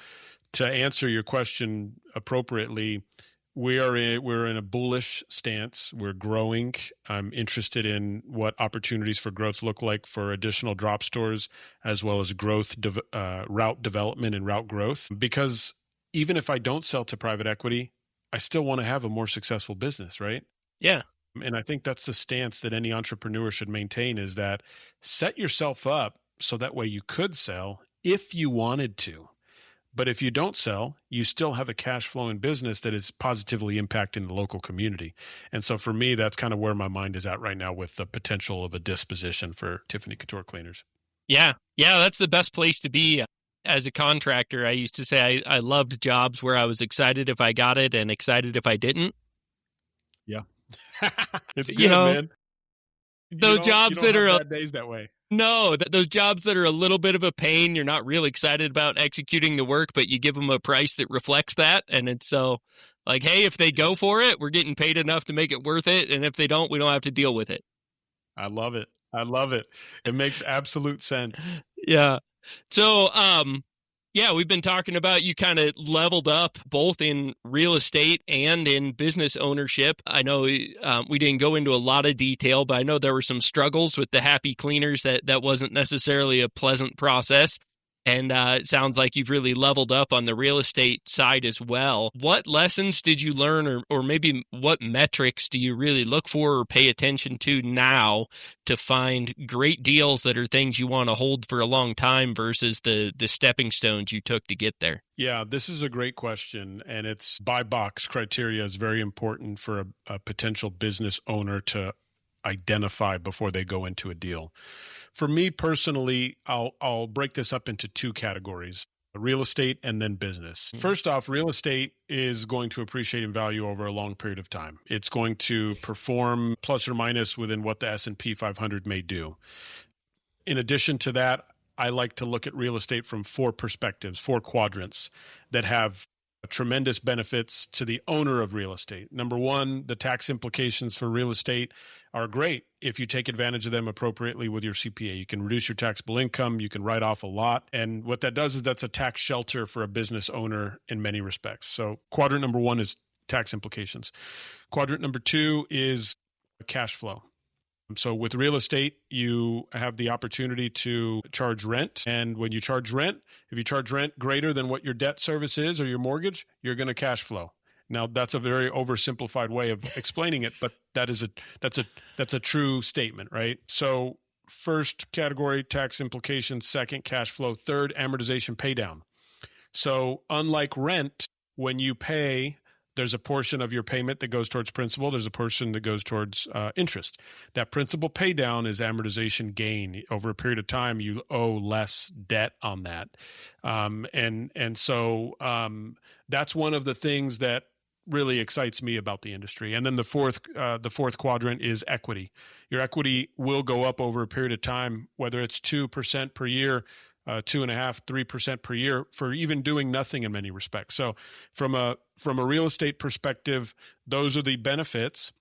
to answer your question appropriately, we're in a bullish stance. We're growing. I'm interested in what opportunities for growth look like for additional drop stores, as well as route development and route growth. Because even if I don't sell to private equity, I still want to have a more successful business, right? Yeah. And I think that's the stance that any entrepreneur should maintain, is that set yourself up so that way you could sell if you wanted to. But if you don't sell, you still have a cash flowing business that is positively impacting the local community. And so for me, that's kind of where my mind is at right now with the potential of a disposition for Tiffany Couture Cleaners. Yeah. Yeah, that's the best place to be. As a contractor, I used to say I loved jobs where I was excited if I got it and excited if I didn't. Yeah. It's good, man. Those jobs that are bad days that way. No, those jobs that are a little bit of a pain, you're not real excited about executing the work, but you give them a price that reflects that. And it's so like, hey, if they go for it, we're getting paid enough to make it worth it. And if they don't, we don't have to deal with it. I love it. It makes absolute sense. Yeah. So Yeah, we've been talking about you kind of leveled up both in real estate and in business ownership. I know we didn't go into a lot of detail, but I know there were some struggles with the happy cleaners that wasn't necessarily a pleasant process. And it sounds like you've really leveled up on the real estate side as well. What lessons did you learn, or maybe what metrics do you really look for or pay attention to now to find great deals that are things you want to hold for a long time versus the stepping stones you took to get there? Yeah, this is a great question, and it's buy box criteria is very important for a potential business owner to identify before they go into a deal. For me personally, I'll break this up into two categories: real estate and then business. First off, real estate is going to appreciate in value over a long period of time. It's going to perform plus or minus within what the S&P 500 may do. In addition to that, I like to look at real estate from four perspectives, four quadrants that have tremendous benefits to the owner of real estate. Number one, the tax implications for real estate are great if you take advantage of them appropriately with your CPA. You can reduce your taxable income, you can write off a lot. And what that does is that's a tax shelter for a business owner in many respects. So quadrant number one is tax implications. Quadrant number two is cash flow. So with real estate, you have the opportunity to charge rent. And when you charge rent, if you charge rent greater than what your debt service is or your mortgage, you're going to cash flow. Now, that's a very oversimplified way of explaining it, but that's a true statement, right? So first category, tax implications. Second, cash flow. Third, amortization pay down. So unlike rent, when you pay, there's a portion of your payment that goes towards principal. There's a portion that goes towards interest. That principal pay down is amortization gain. Over a period of time, you owe less debt on that. So that's one of the things that really excites me about the industry. And then the fourth quadrant is equity. Your equity will go up over a period of time, whether it's 2% per year, 2.5%, 3% per year for even doing nothing in many respects. So from a real estate perspective, those are the benefits.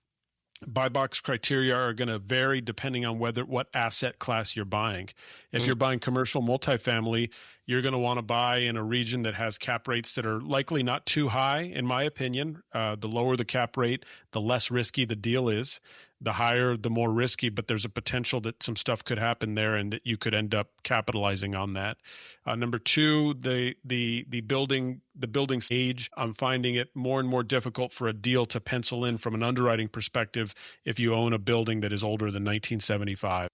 Buy box criteria are going to vary depending on what asset class you're buying. If you're buying commercial multifamily, you're going to want to buy in a region that has cap rates that are likely not too high, in my opinion. The lower the cap rate, the less risky the deal is. The higher, the more risky, but there's a potential that some stuff could happen there and that you could end up capitalizing on that. Number two, the building age. I'm finding it more and more difficult for a deal to pencil in from an underwriting perspective if you own a building that is older than 1975.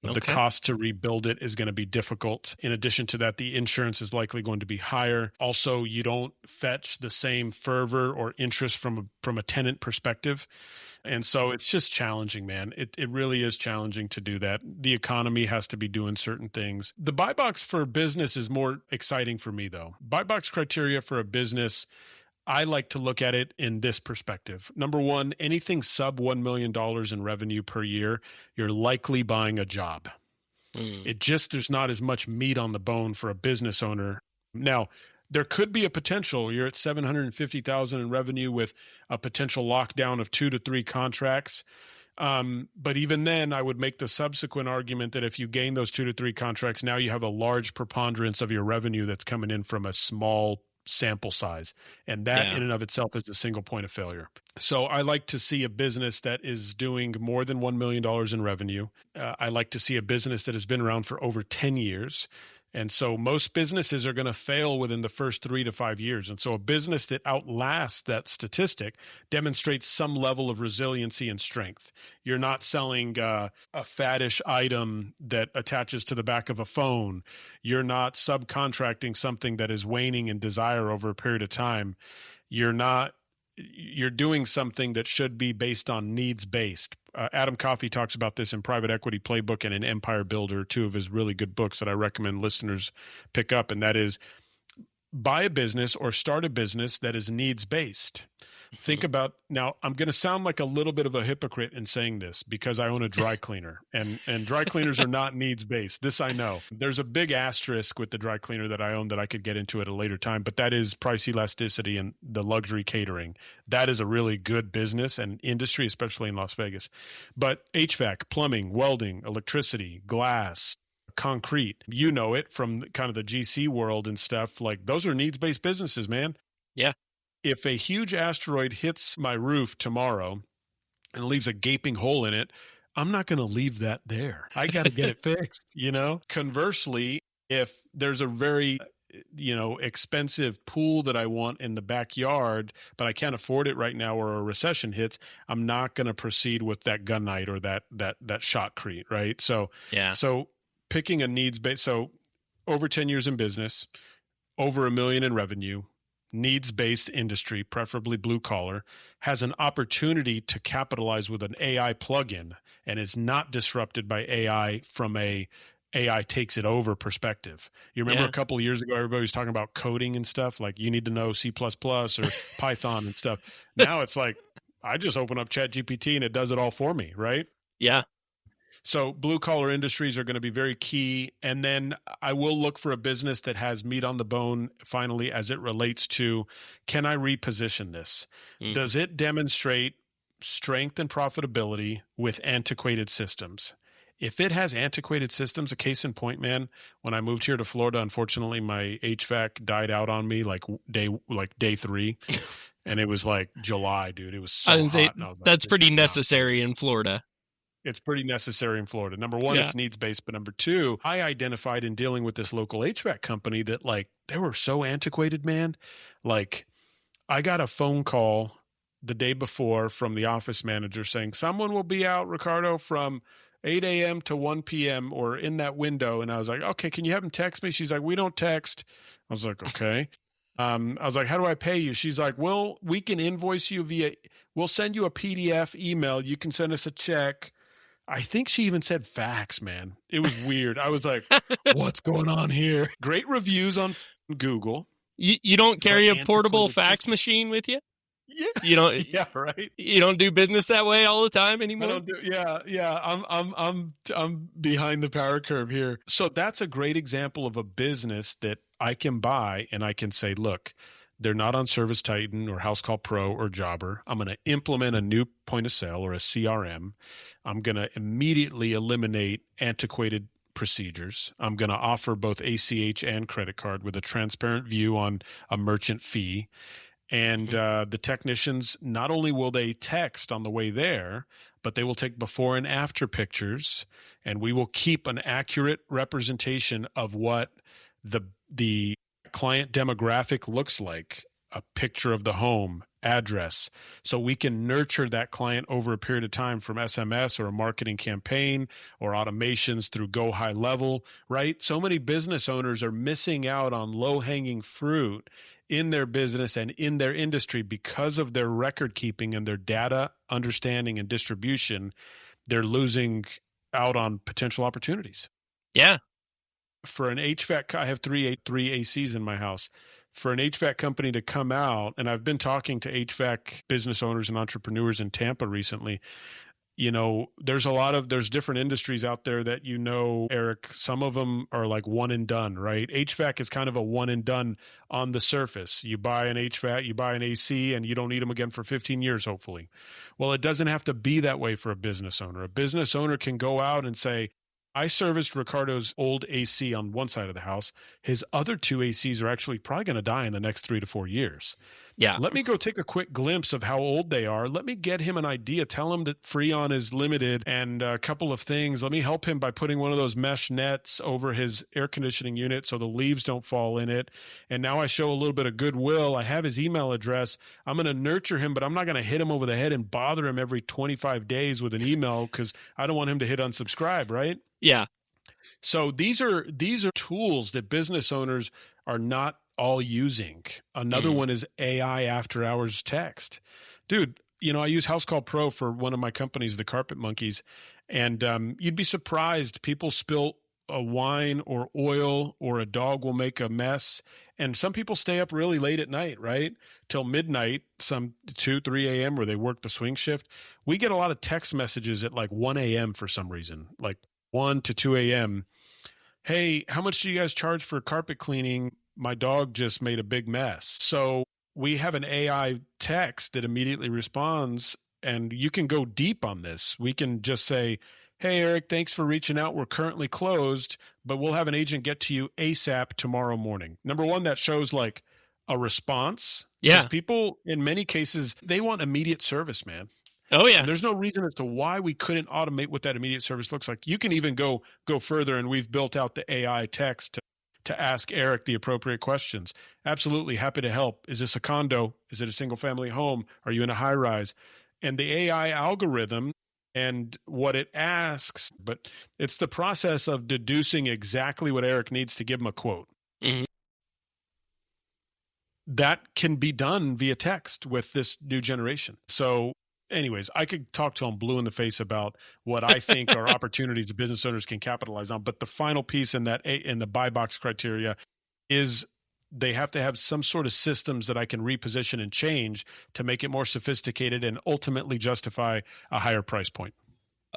Okay. The cost to rebuild it is going to be difficult. In addition to that, the insurance is likely going to be higher. Also, you don't fetch the same fervor or interest from a tenant perspective. And so it's just challenging, man. It really is challenging to do that. The economy has to be doing certain things. The buy box for business is more exciting for me, though. Buy box criteria for a business, I like to look at it in this perspective. Number one, anything sub $1 million in revenue per year, you're likely buying a job. There's not as much meat on the bone for a business owner. Now, there could be a potential. You're at $750,000 in revenue with a potential lockdown of 2 to 3 contracts. But even then, I would make the subsequent argument that if you gain those 2 to 3 contracts, now you have a large preponderance of your revenue that's coming in from a small sample size. And that in and of itself is a single point of failure. So I like to see a business that is doing more than $1 million in revenue. I like to see a business that has been around for over 10 years. And so most businesses are going to fail within the first 3 to 5 years. And so a business that outlasts that statistic demonstrates some level of resiliency and strength. You're not selling a faddish item that attaches to the back of a phone. You're not subcontracting something that is waning in desire over a period of time. You're doing something that should be based on needs-based. Adam Coffey talks about this in Private Equity Playbook and in Empire Builder, 2 of his really good books that I recommend listeners pick up, and that is buy a business or start a business that is needs-based. Think about, now I'm going to sound like a little bit of a hypocrite in saying this because I own a dry cleaner and dry cleaners are not needs-based. This I know. There's a big asterisk with the dry cleaner that I own that I could get into at a later time, but that is price elasticity and the luxury catering. That is a really good business and industry, especially in Las Vegas. But HVAC, plumbing, welding, electricity, glass, concrete. You know it from kind of the GC world and stuff. Like those are needs-based businesses, man. Yeah. If a huge asteroid hits my roof tomorrow and leaves a gaping hole in it, I'm not going to leave that there. I got to get it fixed, you know? Conversely, if there's a very expensive pool that I want in the backyard, but I can't afford it right now or a recession hits, I'm not going to proceed with that gunite or that shotcrete, right? So, yeah. So picking a needs-based, so over 10 years in business, over $1 million in revenue, needs-based industry, preferably blue collar, has an opportunity to capitalize with an AI plugin and is not disrupted by AI from a AI takes it over perspective. You remember a couple of years ago, everybody was talking about coding and stuff, like you need to know C++ or Python and stuff. Now it's like, I just open up ChatGPT and it does it all for me, right? Yeah. So blue collar industries are going to be very key. And then I will look for a business that has meat on the bone finally as it relates to, can I reposition this? Does it demonstrate strength and profitability with antiquated systems? If it has antiquated systems, a case in point, man, when I moved here to Florida, unfortunately, my HVAC died out on me like day 3. And it was like July, dude. It was so hot. That's pretty necessary in Florida. It's pretty necessary in Florida. Number one, it's needs-based. But number two, I identified in dealing with this local HVAC company that like they were so antiquated, man. Like I got a phone call the day before from the office manager saying, someone will be out, Ricardo, from 8 a.m. to 1 p.m. or in that window. And I was like, okay, can you have him text me? She's like, we don't text. I was like, okay. I was like, how do I pay you? She's like, well, we can invoice you we'll send you a PDF email. You can send us a check. I think she even said fax, man. It was weird. I was like, what's going on here? Great reviews on Google. You don't carry a portable fax machine with you? Yeah. You don't. Yeah, right. You don't do business that way all the time anymore. I don't do. Yeah. I'm behind the power curve here. So that's a great example of a business that I can buy and I can say, look, they're not on Service Titan or House Call Pro or Jobber. I'm going to implement a new point of sale or a CRM. I'm going to immediately eliminate antiquated procedures. I'm going to offer both ACH and credit card with a transparent view on a merchant fee. And the technicians, not only will they text on the way there, but they will take before and after pictures, and we will keep an accurate representation of what the client demographic looks like, a picture of the home, address, so we can nurture that client over a period of time from SMS or a marketing campaign or automations through Go High Level, right? So many business owners are missing out on low-hanging fruit in their business and in their industry because of their record keeping and their data understanding and distribution. They're losing out on potential opportunities. Yeah. For an HVAC, I have three ACs in my house. For an HVAC company to come out, and I've been talking to HVAC business owners and entrepreneurs in Tampa recently. You know, there's different industries out there that, you know, Eric, some of them are like one and done, right? HVAC is kind of a one and done on the surface. You buy an HVAC, you buy an AC, and you don't need them again for 15 years, hopefully. Well, it doesn't have to be that way for a business owner. A business owner can go out and say, I serviced Ricardo's old AC on one side of the house. His other 2 ACs are actually probably going to die in the next 3 to 4 years. Yeah. Let me go take a quick glimpse of how old they are. Let me get him an idea. Tell him that Freon is limited and a couple of things. Let me help him by putting one of those mesh nets over his air conditioning unit so the leaves don't fall in it. And now I show a little bit of goodwill. I have his email address. I'm going to nurture him, but I'm not going to hit him over the head and bother him every 25 days with an email because I don't want him to hit unsubscribe, right? Yeah. So these are tools that business owners are not all using. Another one is AI after hours text. Dude, you know, I use House Call Pro for one of my companies, the Carpet Monkeys, and you'd be surprised. People spill a wine or oil or a dog will make a mess. And some people stay up really late at night, right? Till midnight, some 2, 3 a.m. where they work the swing shift. We get a lot of text messages at like 1 a.m. for some reason, like 1 to 2 a.m. Hey, how much do you guys charge for carpet cleaning? My dog just made a big mess. So we have an AI text that immediately responds, and you can go deep on this. We can just say, hey, Eric, thanks for reaching out. We're currently closed, but we'll have an agent get to you ASAP tomorrow morning. Number one, that shows like a response. Yeah. Because people, in many cases, they want immediate service, man. Oh, yeah. And there's no reason as to why we couldn't automate what that immediate service looks like. You can even go further, and we've built out the AI text to ask Eric the appropriate questions. Absolutely happy to help. Is this a condo? Is it a single-family home? Are you in a high-rise? And the AI algorithm and what it asks, but it's the process of deducing exactly what Eric needs to give him a quote. Mm-hmm. That can be done via text with this new generation. So anyways, I could talk till I'm blue in the face about what I think are opportunities that business owners can capitalize on. But the final piece in the buy box criteria is they have to have some sort of systems that I can reposition and change to make it more sophisticated and ultimately justify a higher price point.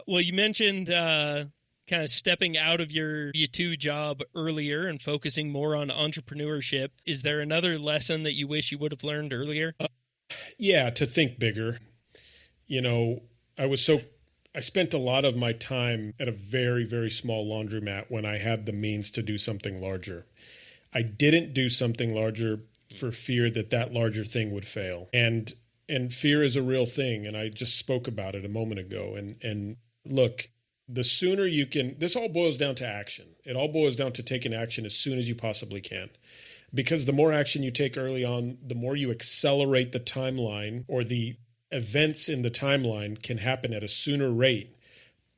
Well, you mentioned kind of stepping out of your W-2 job earlier and focusing more on entrepreneurship. Is there another lesson that you wish you would have learned earlier? Yeah, to think bigger. You know, I spent a lot of my time at a very, very small laundromat when I had the means to do something larger. I didn't do something larger for fear that larger thing would fail. And fear is a real thing. And I just spoke about it a moment ago. And look, the sooner you can, this all boils down to action. It all boils down to taking action as soon as you possibly can. Because the more action you take early on, the more you accelerate the timeline, or the events in the timeline can happen at a sooner rate,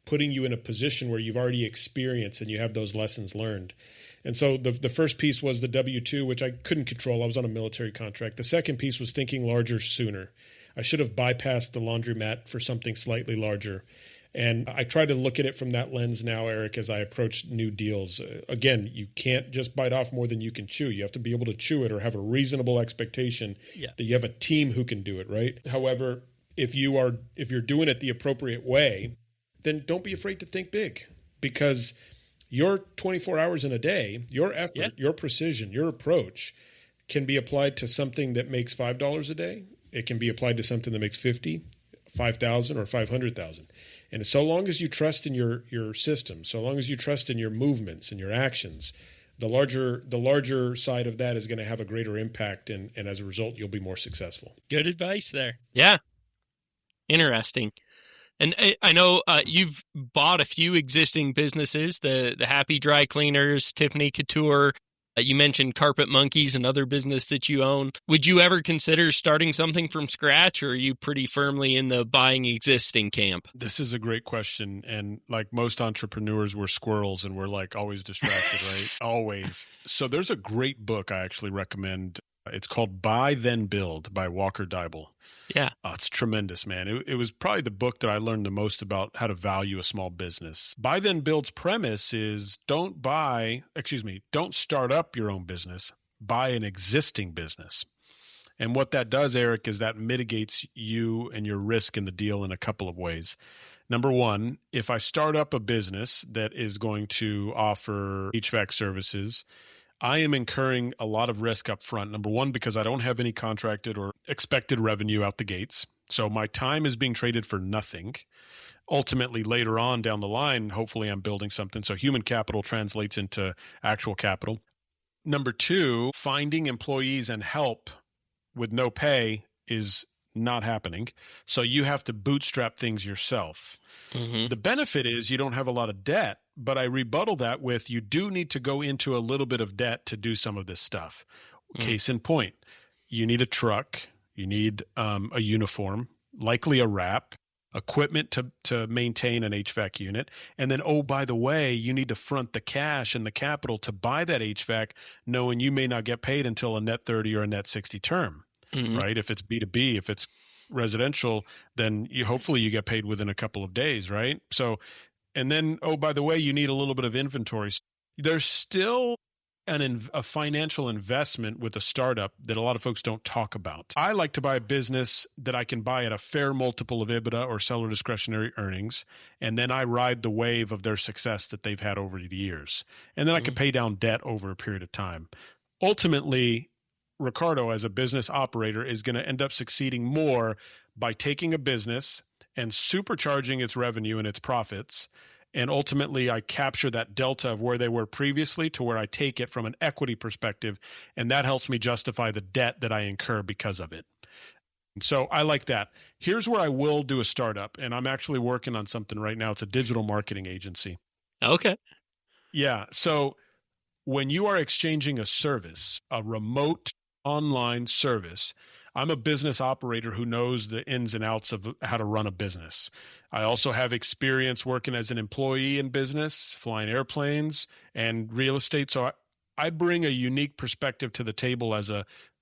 putting you in a position where you've already experienced and you have those lessons learned. And so the first piece was the W-2, which I couldn't control. I was on a military contract. The second piece was thinking larger sooner. I should have bypassed the laundromat for something slightly larger. And I try to look at it from that lens now, Eric, as I approach new deals. Again, you can't just bite off more than you can chew. You have to be able to chew it or have a reasonable expectation that you have a team who can do it, right? However, if you're doing it the appropriate way, then don't be afraid to think big, because your 24 hours in a day, your effort, your precision, your approach can be applied to something that makes $5 a day. It can be applied to something that makes 50, 5,000, or 500,000. And so long as you trust in your system, so long as you trust in your movements and your actions, the larger side of that is going to have a greater impact, and as a result, you'll be more successful. Good advice there. Yeah. Interesting. And I know you've bought a few existing businesses, the Happy Dry Cleaners, Tiffany Couture. You mentioned Carpet Monkeys, another business that you own. Would you ever consider starting something from scratch, or are you pretty firmly in the buying existing camp? This is a great question. And like most entrepreneurs, we're squirrels and we're like always distracted, right? Always. So there's a great book I actually recommend. It's called Buy Then Build by Walker Deibel. Yeah. It's tremendous, man. It was probably the book that I learned the most about how to value a small business. Buy Then Build's premise is don't start up your own business, buy an existing business. And what that does, Eric, is that mitigates you and your risk in the deal in a couple of ways. Number one, if I start up a business that is going to offer HVAC services, I am incurring a lot of risk up front. Number one, because I don't have any contracted or expected revenue out the gates. So my time is being traded for nothing. Ultimately, later on down the line, hopefully I'm building something. So human capital translates into actual capital. Number two, finding employees and help with no pay is not happening. So you have to bootstrap things yourself. Mm-hmm. The benefit is you don't have a lot of debt, but I rebuttal that with you do need to go into a little bit of debt to do some of this stuff. Case in point, you need a truck, you need a uniform, likely a wrap, equipment to maintain an HVAC unit. And then, oh, by the way, you need to front the cash and the capital to buy that HVAC, knowing you may not get paid until a net 30 or a net 60 term, right? If it's B2B, if it's residential, then hopefully you get paid within a couple of days, right? So, and then, oh, by the way, you need a little bit of inventory. There's still a financial investment with a startup that a lot of folks don't talk about. I like to buy a business that I can buy at a fair multiple of EBITDA or seller discretionary earnings, and then I ride the wave of their success that they've had over the years. And then I can pay down debt over a period of time. Ultimately, Ricardo, as a business operator, is going to end up succeeding more by taking a business and supercharging its revenue and its profits, And ultimately, I capture that delta of where they were previously to where I take it from an equity perspective. And that helps me justify the debt that I incur because of it. So I like that. Here's where I will do a startup. And I'm actually working on something right now. It's a digital marketing agency. Okay. Yeah. So when you are exchanging a service, a remote online service, I'm a business operator who knows the ins and outs of how to run a business. I also have experience working as an employee in business, flying airplanes and real estate. So I bring a unique perspective to the table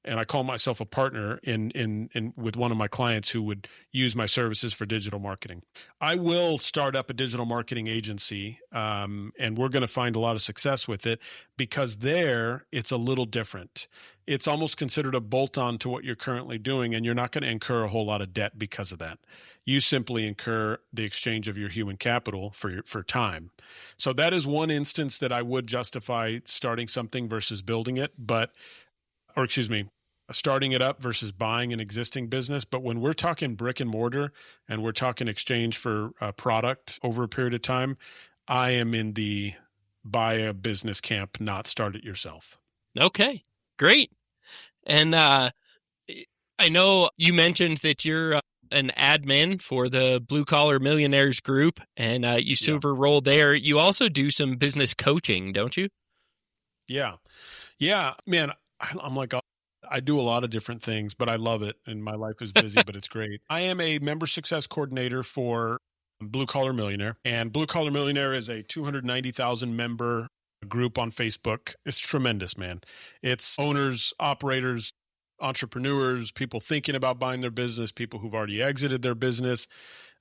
and I call myself a partner in with one of my clients who would use my services for digital marketing. I will start up a digital marketing agency, and we're going to find a lot of success with it because there it's a little different. It's almost considered a bolt-on to what you're currently doing, and you're not going to incur a whole lot of debt because of that. You simply incur the exchange of your human capital for time. So that is one instance that I would justify starting something versus building it, starting it up versus buying an existing business. But when we're talking brick and mortar and we're talking exchange for a product over a period of time, I am in the buy a business camp, not start it yourself. Okay, great. And I know you mentioned that you're an admin for the Blue Collar Millionaires group, and you serve a role there. You also do some business coaching, don't you? Yeah, man. I'm like, I do a lot of different things, but I love it. And my life is busy, but it's great. I am a member success coordinator for Blue Collar Millionaire. And Blue Collar Millionaire is a 290,000 member group on Facebook. It's tremendous, man. It's owners, operators, entrepreneurs, people thinking about buying their business, people who've already exited their business.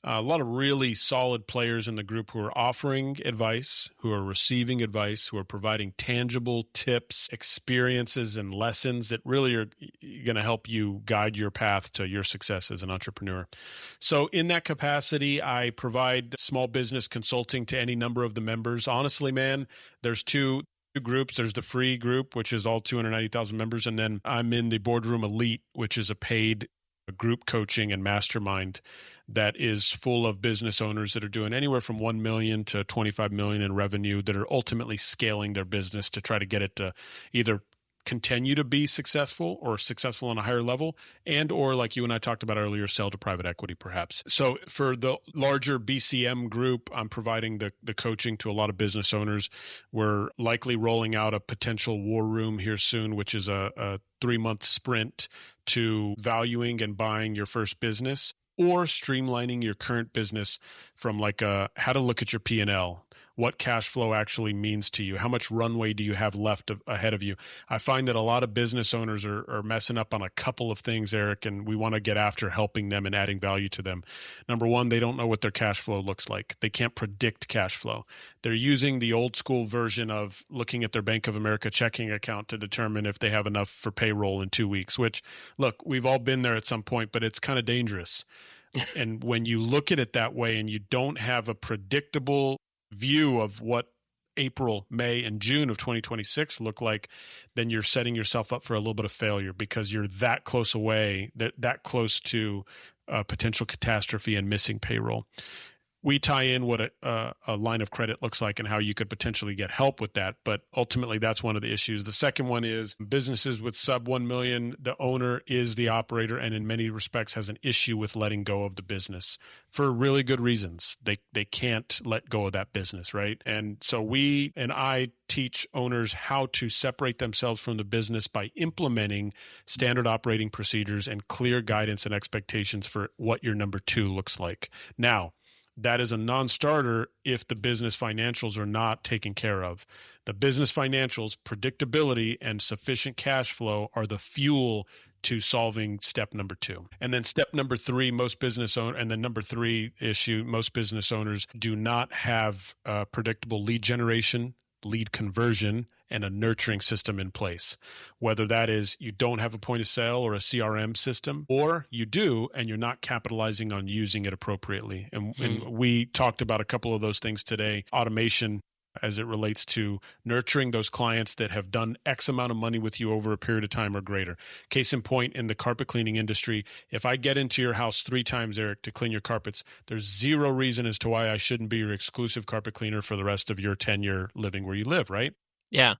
A lot of really solid players in the group who are offering advice, who are receiving advice, who are providing tangible tips, experiences, and lessons that really are going to help you guide your path to your success as an entrepreneur. So in that capacity, I provide small business consulting to any number of the members. Honestly, man, there's two groups. There's the free group, which is all 290,000 members. And then I'm in the Boardroom Elite, which is a paid group coaching and mastermind that is full of business owners that are doing anywhere from 1 million to 25 million in revenue that are ultimately scaling their business to try to get it to either continue to be successful or successful on a higher level, and or like you and I talked about earlier, sell to private equity perhaps. So for the larger BCM group, I'm providing the coaching to a lot of business owners. We're likely rolling out a potential war room here soon, which is a 3-month sprint to valuing and buying your first business or streamlining your current business from like how to look at your P&L, what cash flow actually means to you, how much runway do you have left ahead of you. I find that a lot of business owners are messing up on a couple of things, Eric, and we want to get after helping them and adding value to them. Number one, they don't know what their cash flow looks like. They can't predict cash flow. They're using the old school version of looking at their Bank of America checking account to determine if they have enough for payroll in 2 weeks, which, look, we've all been there at some point, but it's kind of dangerous. And when you look at it that way and you don't have a predictable view of what April, May, and June of 2026 look like, then you're setting yourself up for a little bit of failure because you're that close away, that close to potential catastrophe and missing payroll. We tie in what a line of credit looks like and how you could potentially get help with that. But ultimately, that's one of the issues. The second one is businesses with sub 1 million, the owner is the operator and in many respects has an issue with letting go of the business for really good reasons. They can't let go of that business, right? And so I teach owners how to separate themselves from the business by implementing standard operating procedures and clear guidance and expectations for what your number two looks like. Now, that is a non-starter if the business financials are not taken care of. The business financials, predictability, and sufficient cash flow are the fuel to solving step number two. And then step number three, and then number three issue, most business owners do not have predictable lead generation, lead conversion, and a nurturing system in place. Whether that is you don't have a point of sale or a CRM system, or you do and you're not capitalizing on using it appropriately. And we talked about a couple of those things today. Automation as it relates to nurturing those clients that have done X amount of money with you over a period of time or greater. Case in point, in the carpet cleaning industry, if I get into your house 3 times, Eric, to clean your carpets, there's zero reason as to why I shouldn't be your exclusive carpet cleaner for the rest of your tenure living where you live, right? Yeah.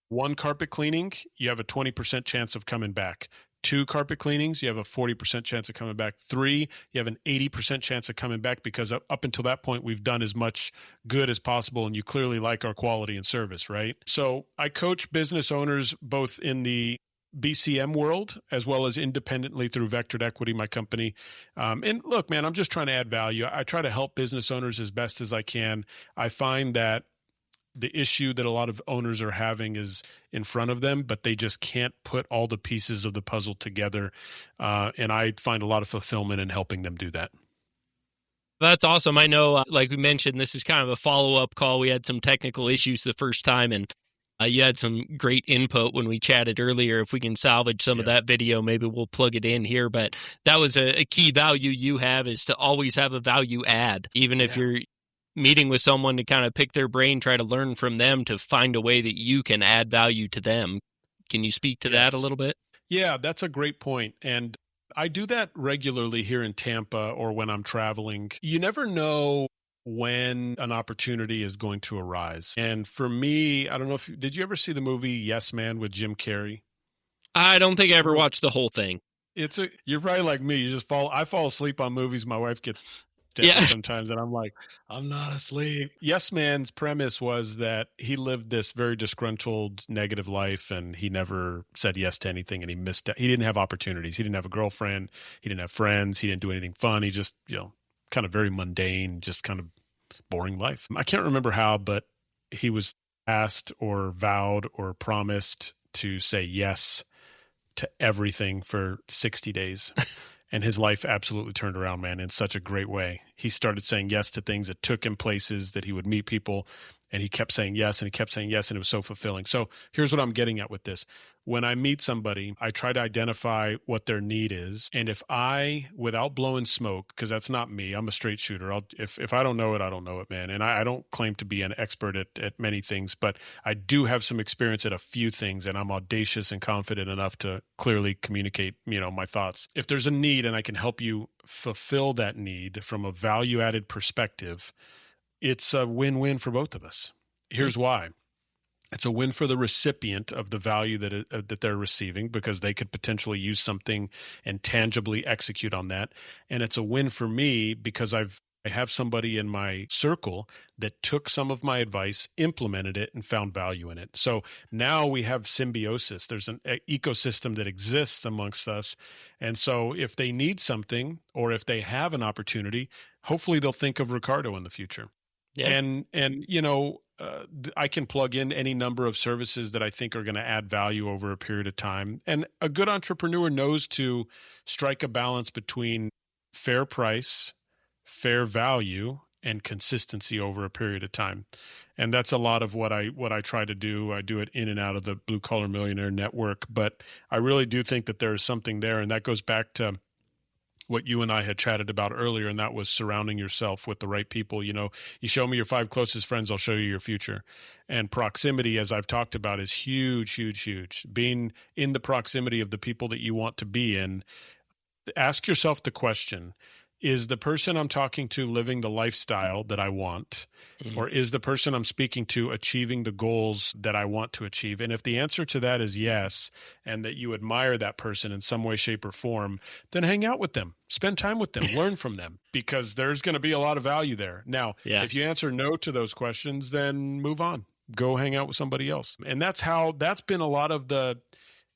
1 carpet cleaning, you have a 20% chance of coming back. 2 carpet cleanings, you have a 40% chance of coming back. 3, you have an 80% chance of coming back, because up until that point, we've done as much good as possible, and you clearly like our quality and service, right? So I coach business owners both in the BCM world as well as independently through Vectored Equity, my company. And look, man, I'm just trying to add value. I try to help business owners as best as I can. I find that the issue that a lot of owners are having is in front of them, but they just can't put all the pieces of the puzzle together. And I find a lot of fulfillment in helping them do that. That's awesome. I know, like we mentioned, this is kind of a follow-up call. We had some technical issues the first time, and you had some great input when we chatted earlier. If we can salvage some of that video, maybe we'll plug it in here. But that was a key value you have, is to always have a value add, even if you're meeting with someone to kind of pick their brain, try to learn from them, to find a way that you can add value to them. Can you speak to that a little bit? Yeah, that's a great point. And I do that regularly here in Tampa or when I'm traveling. You never know when an opportunity is going to arise. And for me, I don't know did you ever see the movie Yes Man with Jim Carrey? I don't think I ever watched the whole thing. You're probably like me. I fall asleep on movies. My wife gets sometimes, and I'm like, I'm not asleep. Yes Man's premise was that he lived this very disgruntled, negative life, and he never said yes to anything, and he didn't have opportunities. He didn't have a girlfriend. He didn't have friends. He didn't do anything fun. He just, kind of very mundane, just kind of boring life. I can't remember how, but he was asked or vowed or promised to say yes to everything for 60 days. And his life absolutely turned around, man, in such a great way. He started saying yes to things that took him places, that he would meet people, and he kept saying yes, and he kept saying yes, and it was so fulfilling. So here's what I'm getting at with this. When I meet somebody, I try to identify what their need is. And if I, without blowing smoke, because that's not me, I'm a straight shooter. If I don't know it, I don't know it, man. And I don't claim to be an expert at many things, but I do have some experience at a few things, and I'm audacious and confident enough to clearly communicate, my thoughts. If there's a need and I can help you fulfill that need from a value-added perspective, it's a win-win for both of us. Here's why. It's a win for the recipient of the value that they're receiving, because they could potentially use something and tangibly execute on that. And it's a win for me because I have somebody in my circle that took some of my advice, implemented it, and found value in it. So now we have symbiosis. There's an ecosystem that exists amongst us. And so if they need something, or if they have an opportunity, hopefully they'll think of Ricardo in the future. Yeah. And I can plug in any number of services that I think are going to add value over a period of time. And a good entrepreneur knows to strike a balance between fair price, fair value, and consistency over a period of time. And that's a lot of what I try to do. I do it in and out of the Blue Collar Millionaire Network, but I really do think that there is something there. And that goes back to what you and I had chatted about earlier, and that was surrounding yourself with the right people. You show me your 5 closest friends, I'll show you your future. And proximity, as I've talked about, is huge, huge, huge. Being in the proximity of the people that you want to be in. Ask yourself the question, is the person I'm talking to living the lifestyle that I want? Mm-hmm. Or is the person I'm speaking to achieving the goals that I want to achieve? And if the answer to that is yes, and that you admire that person in some way, shape, or form, then hang out with them, spend time with them, learn from them, because there's going to be a lot of value there. Now, if you answer no to those questions, then move on, go hang out with somebody else. And that's been a lot of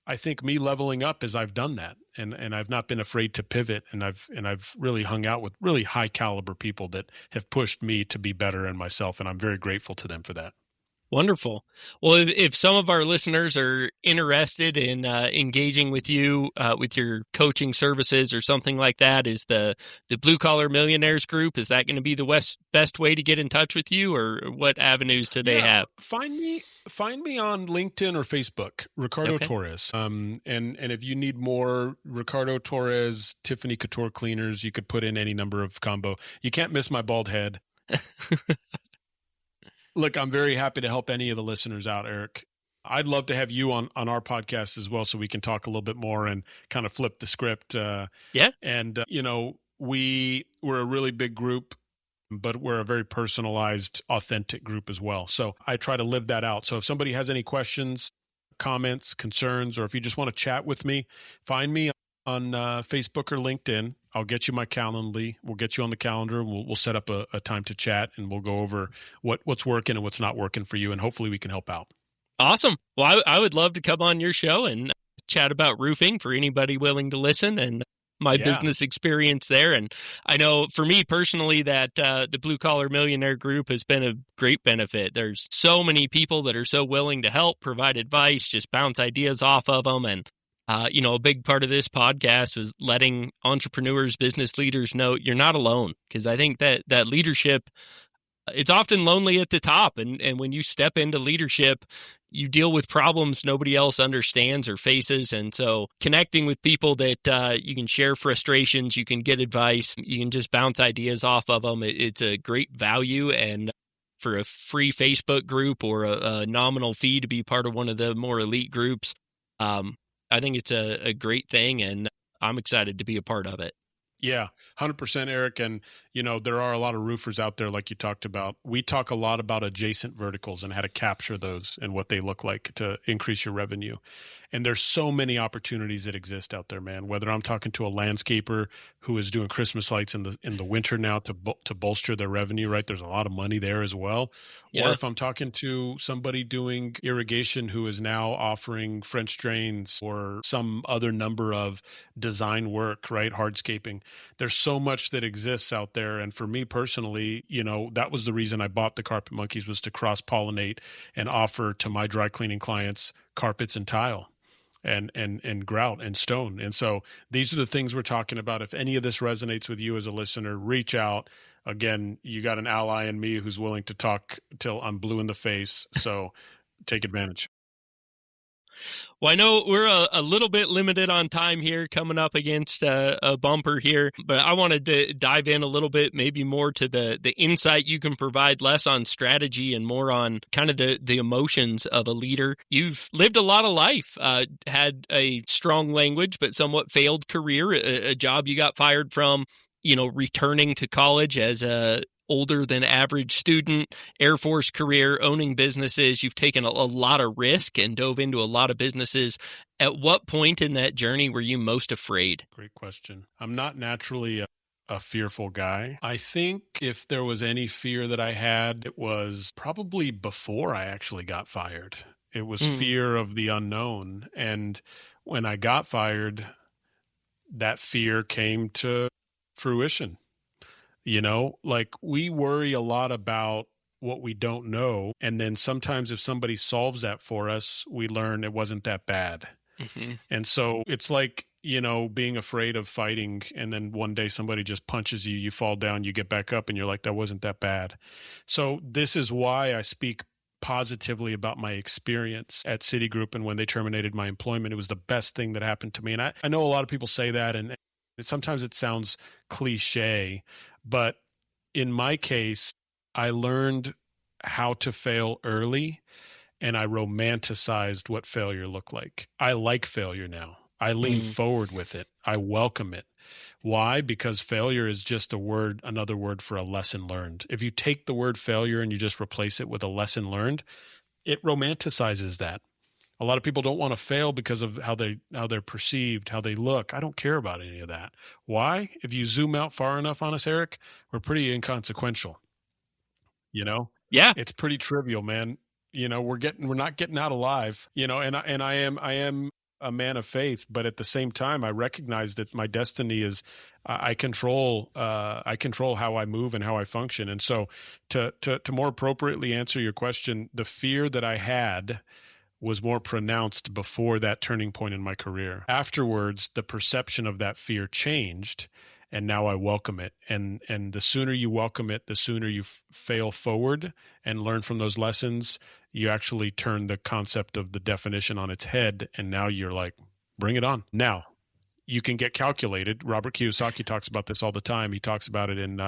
I think me leveling up is I've done that, and I've not been afraid to pivot, and I've really hung out with really high caliber people that have pushed me to be better in myself, and I'm very grateful to them for that. Wonderful. Well, if some of our listeners are interested in engaging with you with your coaching services or something like that, is the Blue Collar Millionaires group, is that going to be the best way to get in touch with you, or what avenues do they have? Find me on LinkedIn or Facebook, Ricardo Torres. And if you need more Ricardo Torres, Tiffany Couture cleaners, you could put in any number of combo. You can't miss my bald head. Look, I'm very happy to help any of the listeners out, Eric. I'd love to have you on our podcast as well, so we can talk a little bit more and kind of flip the script. Yeah. And we're a really big group, but we're a very personalized, authentic group as well. So I try to live that out. So if somebody has any questions, comments, concerns, or if you just want to chat with me, find me on Facebook or LinkedIn. I'll get you my Calendly. We'll get you on the calendar. We'll set up a time to chat, and we'll go over what's working and what's not working for you, and hopefully we can help out. Awesome. Well, I would love to come on your show and chat about roofing for anybody willing to listen, and my business experience there. And I know for me personally that the Blue Collar Millionaire Group has been a great benefit. There's so many people that are so willing to help, provide advice, just bounce ideas off of them. And, a big part of this podcast was letting entrepreneurs, business leaders know you're not alone. Because I think that leadership, it's often lonely at the top. And when you step into leadership, you deal with problems nobody else understands or faces. And so connecting with people that you can share frustrations, you can get advice, you can just bounce ideas off of them. It's a great value. And for a free Facebook group or a nominal fee to be part of one of the more elite groups, I think it's a great thing. And I'm excited to be a part of it. Yeah, 100%, Eric. And, there are a lot of roofers out there, like you talked about. We talk a lot about adjacent verticals and how to capture those and what they look like to increase your revenue. And there's so many opportunities that exist out there, man. Whether I'm talking to a landscaper who is doing Christmas lights in the winter now to bolster their revenue, right? There's a lot of money there as well. Yeah. Or if I'm talking to somebody doing irrigation who is now offering French drains or some other number of design work, right? Hardscaping. There's so much that exists out there. And for me personally, that was the reason I bought the Carpet Monkeys, was to cross-pollinate and offer to my dry cleaning clients carpets and tile and grout and stone. And so these are the things we're talking about. If any of this resonates with you as a listener, reach out. Again, you got an ally in me who's willing to talk till I'm blue in the face. So take advantage. Well, I know we're a little bit limited on time here, coming up against a bumper here, but I wanted to dive in a little bit, maybe more to the insight you can provide, less on strategy and more on kind of the emotions of a leader. You've lived a lot of life, had a strong language, but somewhat failed career, a job you got fired from, returning to college as a older than average student, Air Force career, owning businesses. You've taken a lot of risk and dove into a lot of businesses. At what point in that journey were you most afraid? Great question. I'm not naturally a fearful guy. I think if there was any fear that I had, it was probably before I actually got fired. It was fear of the unknown. And when I got fired, that fear came to fruition. We worry a lot about what we don't know. And then sometimes if somebody solves that for us, we learn it wasn't that bad. Mm-hmm. And so it's like, being afraid of fighting. And then one day somebody just punches you, you fall down, you get back up and you're like, that wasn't that bad. So this is why I speak positively about my experience at Citigroup. And when they terminated my employment, it was the best thing that happened to me. And I know a lot of people say that, and sometimes it sounds cliche, but in my case, I learned how to fail early, and I romanticized what failure looked like. I like failure now. I lean forward with it. I welcome it. Why? Because failure is just another word for a lesson learned. If you take the word failure and you just replace it with a lesson learned, it romanticizes that. A lot of people don't want to fail because of how they're perceived, how they look. I don't care about any of that. Why? If you zoom out far enough on us, Eric, we're pretty inconsequential. Yeah, it's pretty trivial, man. We're not getting out alive. And I am a man of faith, but at the same time, I recognize that my destiny is I control how I move and how I function. And so, to more appropriately answer your question, the fear that I had was more pronounced before that turning point in my career. Afterwards, the perception of that fear changed, and now I welcome it. And the sooner you welcome it, the sooner you fail forward and learn from those lessons. You actually turn the concept of the definition on its head, and now you're like, bring it on. Now, you can get calculated. Robert Kiyosaki talks about this all the time. He talks about it in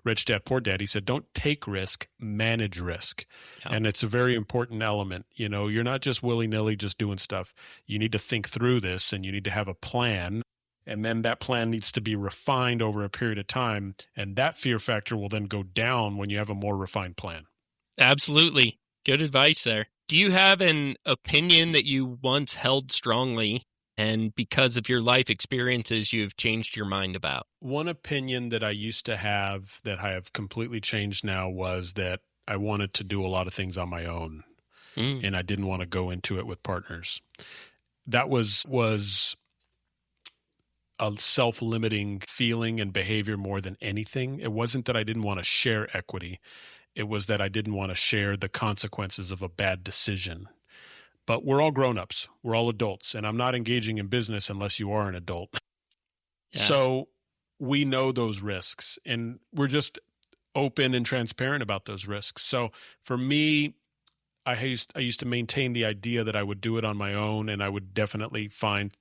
Rich Dad, Poor Dad. He said, don't take risk, manage risk. Yeah. And it's a very important element. You're not just willy-nilly just doing stuff. You need to think through this, and you need to have a plan. And then that plan needs to be refined over a period of time. And that fear factor will then go down when you have a more refined plan. Absolutely. Good advice there. Do you have an opinion that you once held strongly, and because of your life experiences, you've changed your mind about? One opinion that I used to have that I have completely changed now was that I wanted to do a lot of things on my own, and I didn't want to go into it with partners. That was a self-limiting feeling and behavior more than anything. It wasn't that I didn't want to share equity. It was that I didn't want to share the consequences of a bad decision. But we're all grown-ups. We're all adults. And I'm not engaging in business unless you are an adult. Yeah. So we know those risks, and we're just open and transparent about those risks. So for me, I used to maintain the idea that I would do it on my own, and I would definitely find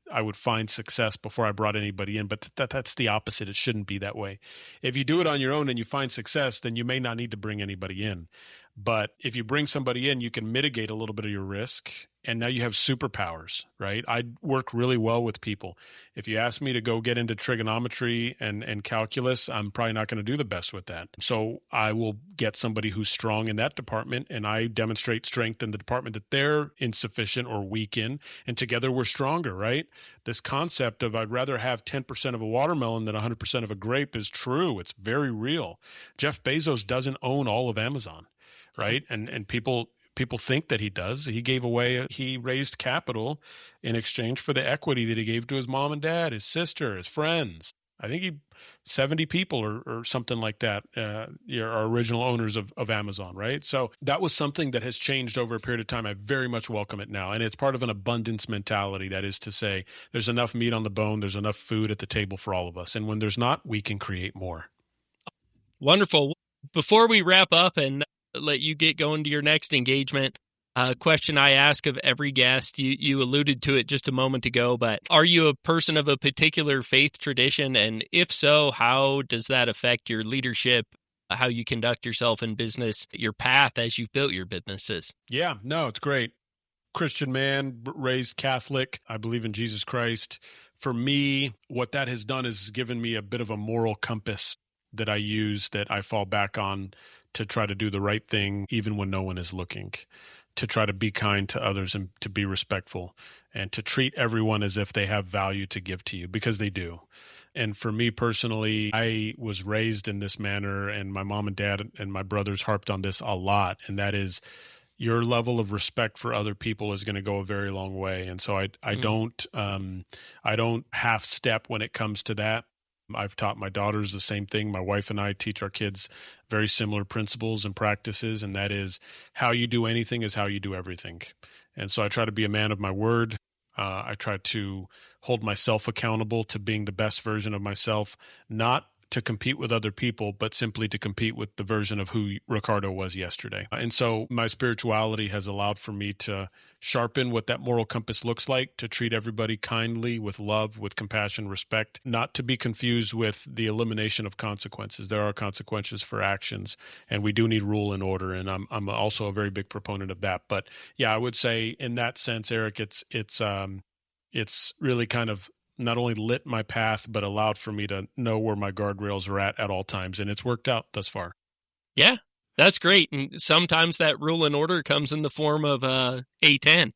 success before I brought anybody in. But that's the opposite. It shouldn't be that way. If you do it on your own and you find success, then you may not need to bring anybody in. But if you bring somebody in, you can mitigate a little bit of your risk, and now you have superpowers, right? I work really well with people. If you ask me to go get into trigonometry and calculus, I'm probably not going to do the best with that. So I will get somebody who's strong in that department, and I demonstrate strength in the department that they're insufficient or weak in, and together we're stronger, right? This concept of I'd rather have 10% of a watermelon than 100% of a grape is true. It's very real. Jeff Bezos doesn't own all of Amazon. Right. And people think that he does. He raised capital in exchange for the equity that he gave to his mom and dad, his sister, his friends. I think 70 people or something like that are original owners of Amazon. Right. So that was something that has changed over a period of time. I very much welcome it now. And it's part of an abundance mentality. That is to say, there's enough meat on the bone. There's enough food at the table for all of us. And when there's not, we can create more. Wonderful. Before we wrap up and let you get going to your next engagement, a question I ask of every guest, you alluded to it just a moment ago, but are you a person of a particular faith tradition? And if so, how does that affect your leadership, how you conduct yourself in business, your path as you've built your businesses? Yeah, no, it's great. Christian man, raised Catholic. I believe in Jesus Christ. For me, what that has done is given me a bit of a moral compass that I use, that I fall back on to try to do the right thing even when no one is looking, to try to be kind to others and to be respectful, and to treat everyone as if they have value to give to you, because they do. And for me personally, I was raised in this manner, and my mom and dad and my brothers harped on this a lot, and that is your level of respect for other people is going to go a very long way. And so I don't half step when it comes to that. I've taught my daughters the same thing. My wife and I teach our kids very similar principles and practices, and that is how you do anything is how you do everything. And so I try to be a man of my word. I try to hold myself accountable to being the best version of myself, not to compete with other people, but simply to compete with the version of who Ricardo was yesterday. And so my spirituality has allowed for me to sharpen what that moral compass looks like, to treat everybody kindly, with love, with compassion, respect, not to be confused with the elimination of consequences. There are consequences for actions, and we do need rule and order. And I'm also a very big proponent of that. But yeah, I would say in that sense, Eric, it's really kind of not only lit my path, but allowed for me to know where my guardrails are at all times. And it's worked out thus far. Yeah, that's great. And sometimes that rule and order comes in the form of A10.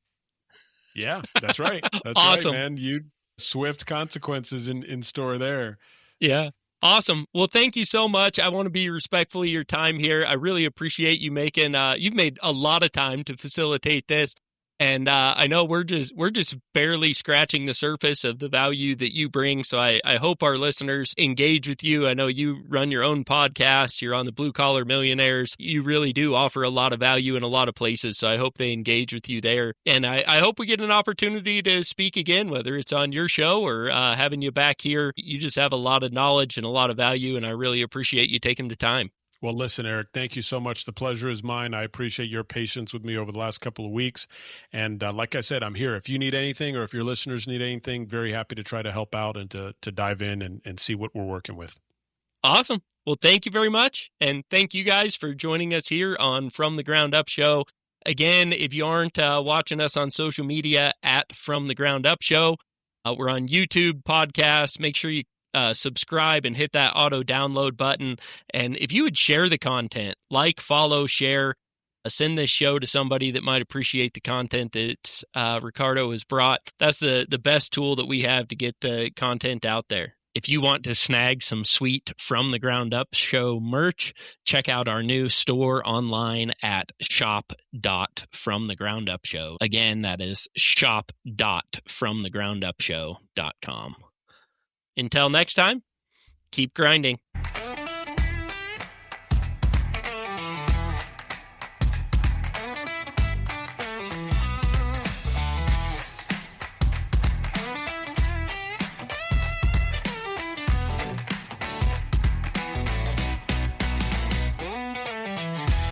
Yeah, that's right. That's awesome. Right, man. You swift consequences in store there. Yeah. Awesome. Well, thank you so much. I want to be respectful of your time here. I really appreciate you you've made a lot of time to facilitate this. And I know we're just barely scratching the surface of the value that you bring. So I hope our listeners engage with you. I know you run your own podcast. You're on the Blue Collar Millionaires. You really do offer a lot of value in a lot of places. So I hope they engage with you there. And I hope we get an opportunity to speak again, whether it's on your show or having you back here. You just have a lot of knowledge and a lot of value, and I really appreciate you taking the time. Well, listen, Eric, thank you so much. The pleasure is mine. I appreciate your patience with me over the last couple of weeks. And like I said, I'm here. If you need anything or if your listeners need anything, very happy to try to help out and to dive in and see what we're working with. Awesome. Well, thank you very much. And thank you guys for joining us here on From the Ground Up Show. Again, if you aren't watching us on social media at From the Ground Up Show, we're on YouTube, podcast. Make sure you subscribe and hit that auto download button. And if you would share the content, like, follow, share, send this show to somebody that might appreciate the content that Ricardo has brought. That's the best tool that we have to get the content out there. If you want to snag some sweet From the Ground Up Show merch, check out our new store online at shop.fromthegroundupshow. Again, that is shop.fromthegroundupshow.com. Until next time, keep grinding.